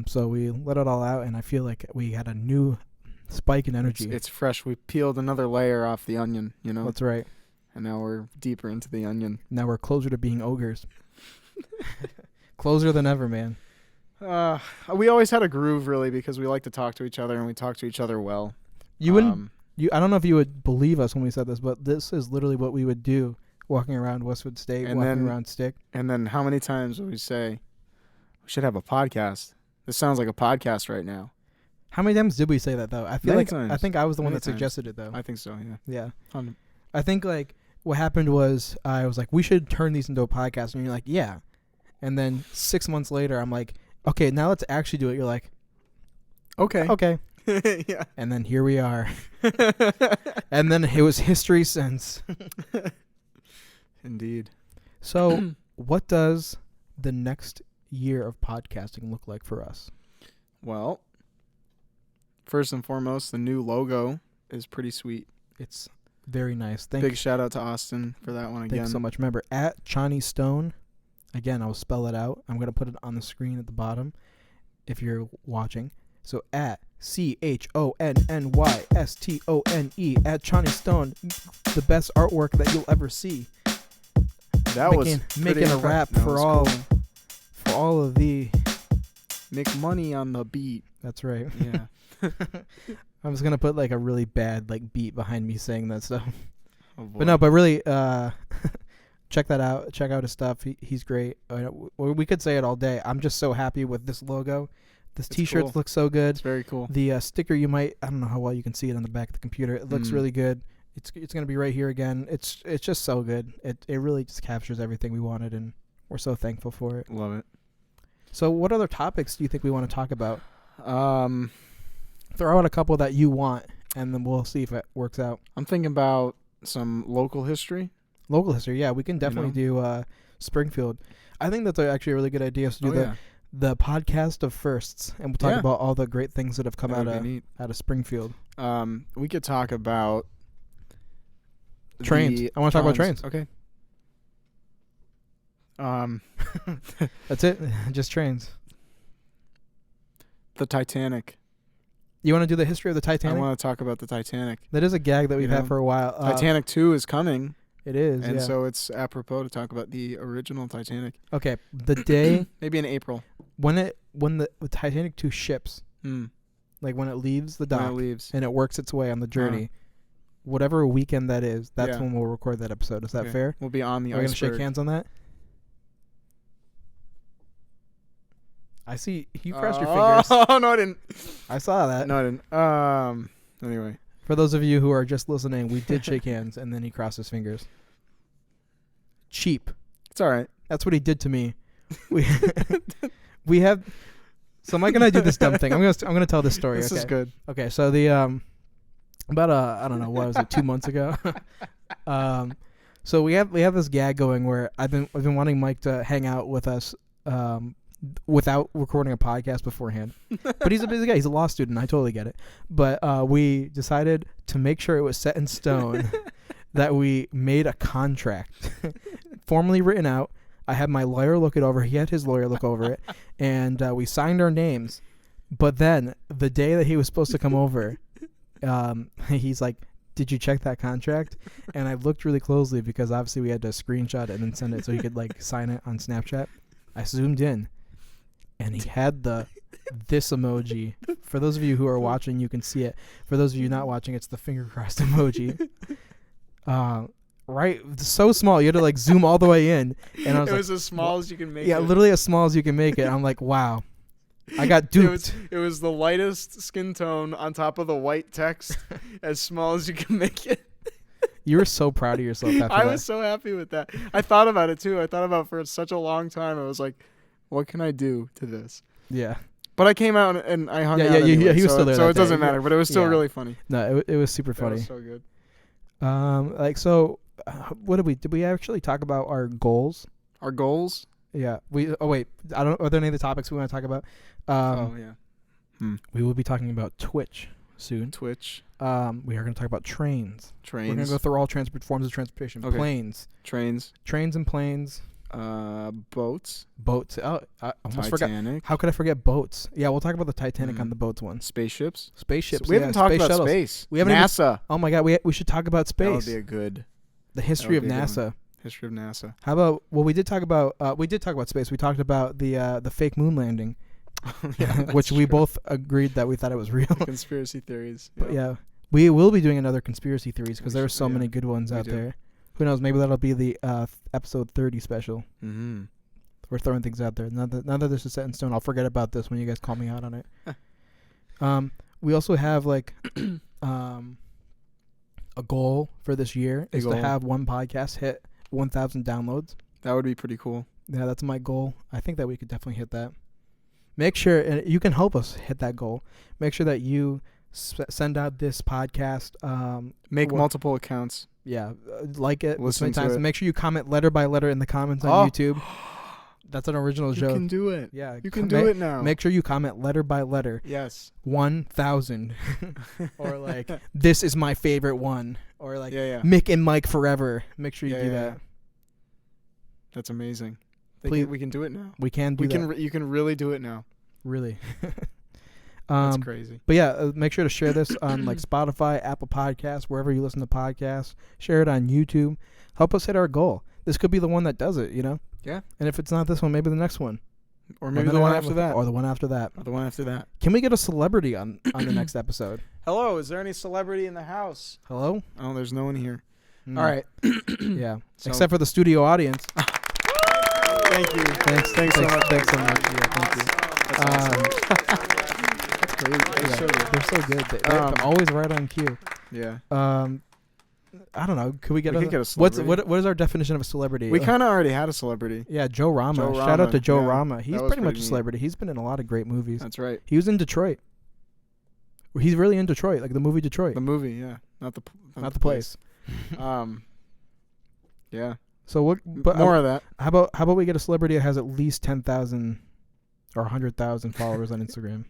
So we let it all out, and I feel like we had a new spike in energy. It's fresh. We peeled another layer off the onion, That's right. and now we're deeper into the onion. Now we're closer to being ogres. Closer than ever, man. We always had a groove, really, because we like to talk to each other, and we talk to each other well. You wouldn't. I don't know if you would believe us when we said this, but this is literally what we would do walking around Westwood State, And walking then- around Stick. And then how many times would we say, we should have a podcast? This sounds like a podcast right now. How many times did we say that though? I feel Many like I times. think I was the one Many that times. suggested it though. I think so, yeah. Yeah. 100. I think what happened was I was like, we should turn these into a podcast, and you're like, yeah. And then 6 months later, I'm like, okay, now let's actually do it. You're like, Okay. okay. Yeah. And then here we are. And then it was history since. Indeed. So, what does the next year of podcasting look like for us? Well, first and foremost, the new logo is pretty sweet. It's very nice. Big shout out to Austin for that one again. Thanks so much. Remember, at Chani Stone, again, I'll spell it out. I'm going to put it on the screen at the bottom if you're watching. So at ChonnyStone at Chani Stone, the best artwork that you'll ever see. That was making a rap for all of the. Make money on the beat. That's right. Yeah. I was gonna put a really bad beat behind me saying that stuff. Oh, boy. But no, but really, check that out. Check out his stuff. He's great. We could say it all day. I'm just so happy with this logo. This It's T-shirts cool. look so good. It's very cool. The sticker, I don't know how well you can see it on the back of the computer. It looks really good. It's gonna be right here again. It's just so good. It really just captures everything we wanted, and we're so thankful for it. Love it. So, what other topics do you think we want to talk about? I'm Throw out a couple that you want, and then we'll see if it works out. thinking about some local history. Local history, yeah, we can definitely do Springfield. I think that's actually a really good idea to do Oh, yeah. the podcast of firsts, and we'll talk Yeah. about all the great things that have come That out would be neat. of Springfield. We could talk about Trains. I want to talk about trains. Okay. That's it. Just trains. The Titanic. You want to do the history of the Titanic? I want to talk about the Titanic. That is a gag that we've You had know, for a while. Titanic 2 is coming, It is. and yeah. so it's apropos to talk about the original Titanic. Okay. The day Maybe in April. when the Titanic 2 ships, like when it leaves the When dock it leaves. and it works its way on the journey, whatever weekend that is, that's Yeah. when we'll record that episode. Is that Okay. fair? We'll be on the Are we gonna iceberg. shake hands on that? I see you crossed your fingers. Oh, no, I didn't. I saw that. No, I didn't. Anyway. For those of you who are just listening, we did shake hands and then he crossed his fingers. Cheap. It's all right. That's what he did to me. We have. So am I gonna do this dumb thing? I'm gonna tell this story. This is good. Okay, so the about I don't know, what was it, 2 months ago? So we have this gag going where I've been wanting Mike to hang out with us without recording a podcast beforehand. But he's a busy guy. He's a law student. I totally get it. But we decided to make sure it was set in stone that we made a contract formally written out. I had my lawyer look it over. He had his lawyer look over it. And we signed our names. But then the day that he was supposed to come over, he's like, "Did you check that contract?" And I looked really closely because obviously we had to screenshot it and then send it so he could like sign it on Snapchat. I zoomed in, and he had this emoji. For those of you who are watching, you can see it. For those of you not watching, it's the finger crossed emoji. Right, so small you had to like zoom all the way in, and I was It like, was as small as you can make it. yeah, literally as small as you can make it. I'm like, wow, I got duped. It was the lightest skin tone on top of the white text, as small as you can make it. You were so proud of yourself after I that. was so happy with that. I thought about it too. I thought about it for such a long time. I was like, what can I do to this? Yeah. But I came out and I hung Yeah, out yeah, anyway, he was so, still there so that it doesn't day. matter. But it was still Yeah. really funny. No, it was super That funny. was so good. Like, so what did we actually talk about our goals? Our goals? Yeah. Oh wait, are there any other topics we want to talk about? Oh yeah. We will be talking about Twitch soon. Twitch. We are going to talk about trains. Trains. We're going to go through all forms of transportation. Okay. Planes. Trains. Trains and planes. Boats. Boats. Oh, I almost forgot. Titanic. How could I forget boats? Yeah, we'll talk about the Titanic on the boats one. Spaceships. Spaceships. We haven't talked space about shuttles. space. We haven't even- NASA. Oh my God, we should talk about That would space. be a good The history of that would be a good NASA. history of NASA. How about? Well, we did talk about space. We talked about the fake moon landing, which we both agreed that we thought it was real. Conspiracy theories. But yeah, we will be doing another conspiracy theories because We there are should, so yeah. many good ones We out do. there. Who knows? Maybe that'll be the episode 30 special. Mm-hmm. We're throwing things out there. Now that this is set in stone, I'll forget about this when you guys call me out on it. We also have like a goal for this year A is to goal. have one podcast hit 1,000 downloads. That would be pretty cool. Yeah, that's my goal. I think that we could definitely hit that. Make sure, and you can help us hit that goal. Make sure that you send out this podcast. Make What- multiple accounts. Yeah, like it. Listen many to times. it. Make sure you comment letter by letter in the comments on Oh. YouTube. That's an original You joke. can do it. Yeah, You can do it now. Make sure you comment letter by letter. Yes. 1,000, or like this is my favorite one, or like yeah. Mick and Mike forever. Make sure you do that. That's amazing. Please- We can do it now. We can do We that. can. You can really do it now. Really. That's crazy. But yeah, make sure to share this on like Spotify, Apple Podcasts, wherever you listen to podcasts. Share it on YouTube. Help us hit our goal. This could be the one that does it, you know? Yeah. And if it's not this one, maybe the next one. Or maybe the one after that. Or the one after that. Or the one after that. Can we get a celebrity on the next episode? Hello. Is there any celebrity in the house? Hello? Oh, there's no one here. Mm. All right. Yeah. So- Except for the studio audience. Thank you. Thanks so much. Thanks so much. Yeah, thank you. That's awesome. That's crazy. That's Yeah, so good. they're so good. They're always right on cue. Yeah. I don't know. Could we get We a, could get a what's celebrity. what is our definition of a celebrity? We kind of already had a celebrity. Yeah, Joe Rama. Joe Shout out Rama, to Joe yeah. Rama. He's That was pretty much pretty a neat. celebrity. He's been in a lot of great movies. That's right. He was in Detroit. He's really in Detroit, like the movie Detroit, The movie, yeah, not the not the place. Yeah, So what? But More of that. How about we get a celebrity that has at least 10,000 or 100,000 followers on Instagram?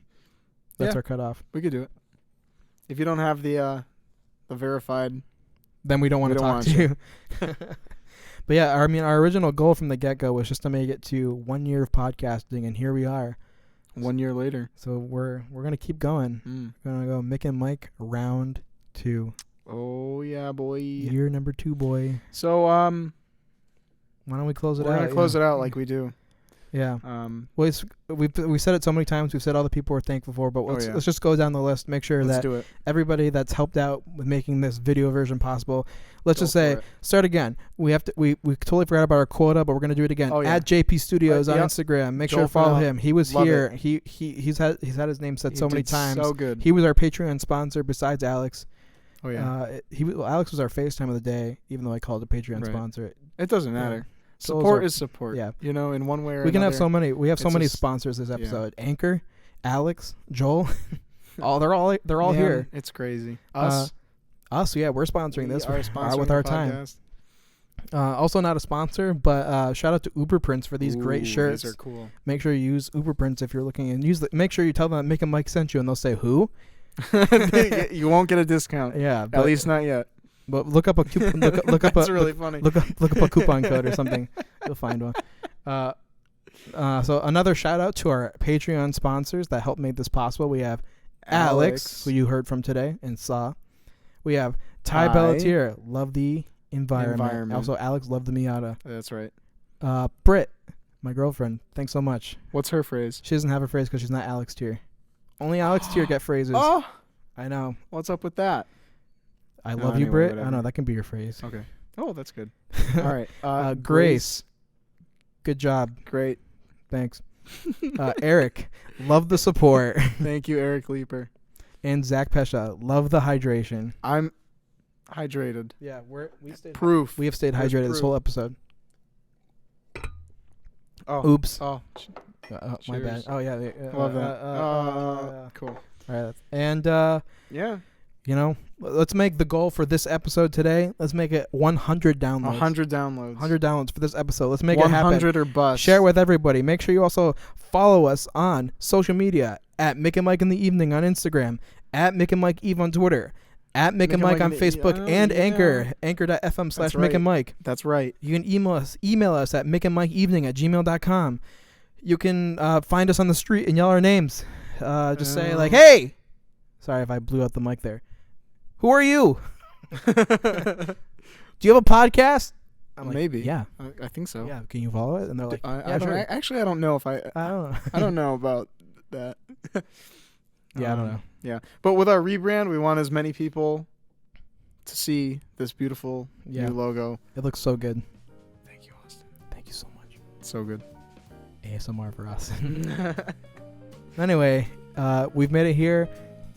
That's Yeah. our cutoff. We could do it. If you don't have the verified, Then we don't want We to don't talk want to you. But yeah, our original goal from the get-go was just to make it to 1 year of podcasting, and here we are. 1 year later. So we're gonna keep going. We're gonna go Mick and Mike round 2. Oh yeah, boy. Year number 2, boy. So Why don't we close it we're out? gonna close it out like we do. Yeah. Well, We said it so many times. We've said all the people we're thankful for, but let's just go down the list. Make sure let's that do it. everybody that's helped out with making this video version possible. Let's Go just say for it. start again. We totally forgot about our quota, but we're gonna do it again. Oh, yeah. At JP Studios on Yep. Instagram. Make Joel sure to follow Fennell. him. He was Love here. it. He's had his name said He so many did times. So good. He was our Patreon sponsor besides Alex. Oh yeah. Alex was our FaceTime of the day, even though I called it a Patreon Right. sponsor. It doesn't Yeah. matter. Joel's Support our- is support. yeah. You know, in one way or We can have another. so many. We have so It's many just- sponsors this episode. Anchor, Alex, Joel. They're all Man, here. It's crazy. Uh, Us. Yeah, we're sponsoring this. We are We're sponsoring with the our time. podcast. Also not a sponsor, but shout out to Uber Prints for these great Ooh, shirts. These are cool. Make sure you use Uber Prints if you're looking, and make sure you tell them that Mick and Mike sent you, and they'll say who. You won't get a discount. Yeah, At least not yet. But look up a coupon. Look up That's a really funny. look up a coupon code or something. You'll find one. So another shout out to our Patreon sponsors that helped make this possible. We have Alex, who you heard from today and saw. We have Ty Ty. Bellatier, love the environment. Environment. Also, Alex, love the Miata. That's right. Britt, my girlfriend, thanks so much. What's her phrase? She doesn't have a phrase because she's not Alex tier. Only Alex tier get phrases. Oh, I know. what's up with that? I No, love you, anyway, Britt. I whatever. know that can be your phrase. Okay. Oh, that's good. All right. Grace, good job. Great. Thanks. Eric, love the support. Thank you, Eric Leeper. And Zach Pesha, love the hydration. I'm hydrated. Yeah, we Proof. have stayed There's hydrated this proof. whole episode. Oh. Oops. Oh. My bad. Cheers. Oh yeah. Love that. Cool. All right. And Yeah. let's make the goal for this episode today. Let's make it 100 downloads. 100 downloads. 100 downloads for this episode. Let's make it happen. 100 or bust. Share it with everybody. Make sure you also follow us on social media at Mick and Mike in the Evening on Instagram, at Mick and Mike Eve on Twitter, at Mick and Mike on Facebook, and Anchor, anchor.fm/Mick and Mike. That's right. You can email us at mickandmikeevening@gmail.com. You can find us on the street and yell our names. Just say like, hey! Sorry if I blew out the mic there. Who are you? Do you have a podcast? I'm like, Maybe. Yeah. I think so. Yeah. Can you follow it? And they're like, I yeah, don't, sure. actually, I don't know if I don't know. I don't know about that. Yeah, I don't know. Yeah. But with our rebrand, we want as many people to see this beautiful Yeah. new logo. It looks so good. Thank you, Austin. Thank you so much. It's so good. ASMR for us. Anyway, we've made it here.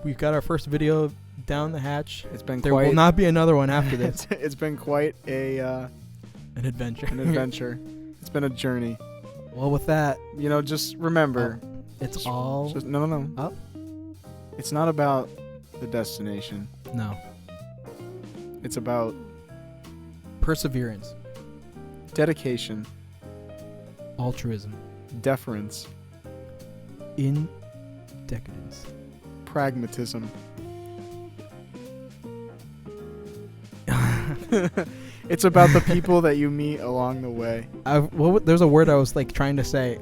We've got our first video down the hatch. It's been There quite will not be another one after this. it's been quite An adventure. an adventure. It's been a journey. Well, with that, Just remember. it's all... No. Oh. It's not about the destination. No. It's about Perseverance. dedication, Altruism. deference, In decadence. pragmatism. It's about the people that you meet along the way. There's a word I was like trying to say.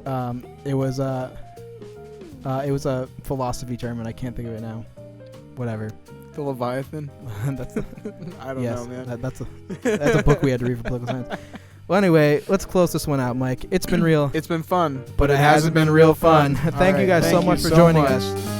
It was a philosophy term, and I can't think of it now. Whatever. The Leviathan? That's I don't know, man. That's a book we had to read for political science. Well, anyway, let's close this one out, Mike. It's been real, It's been fun, but it hasn't been real fun. Thank you guys so much for joining us. us.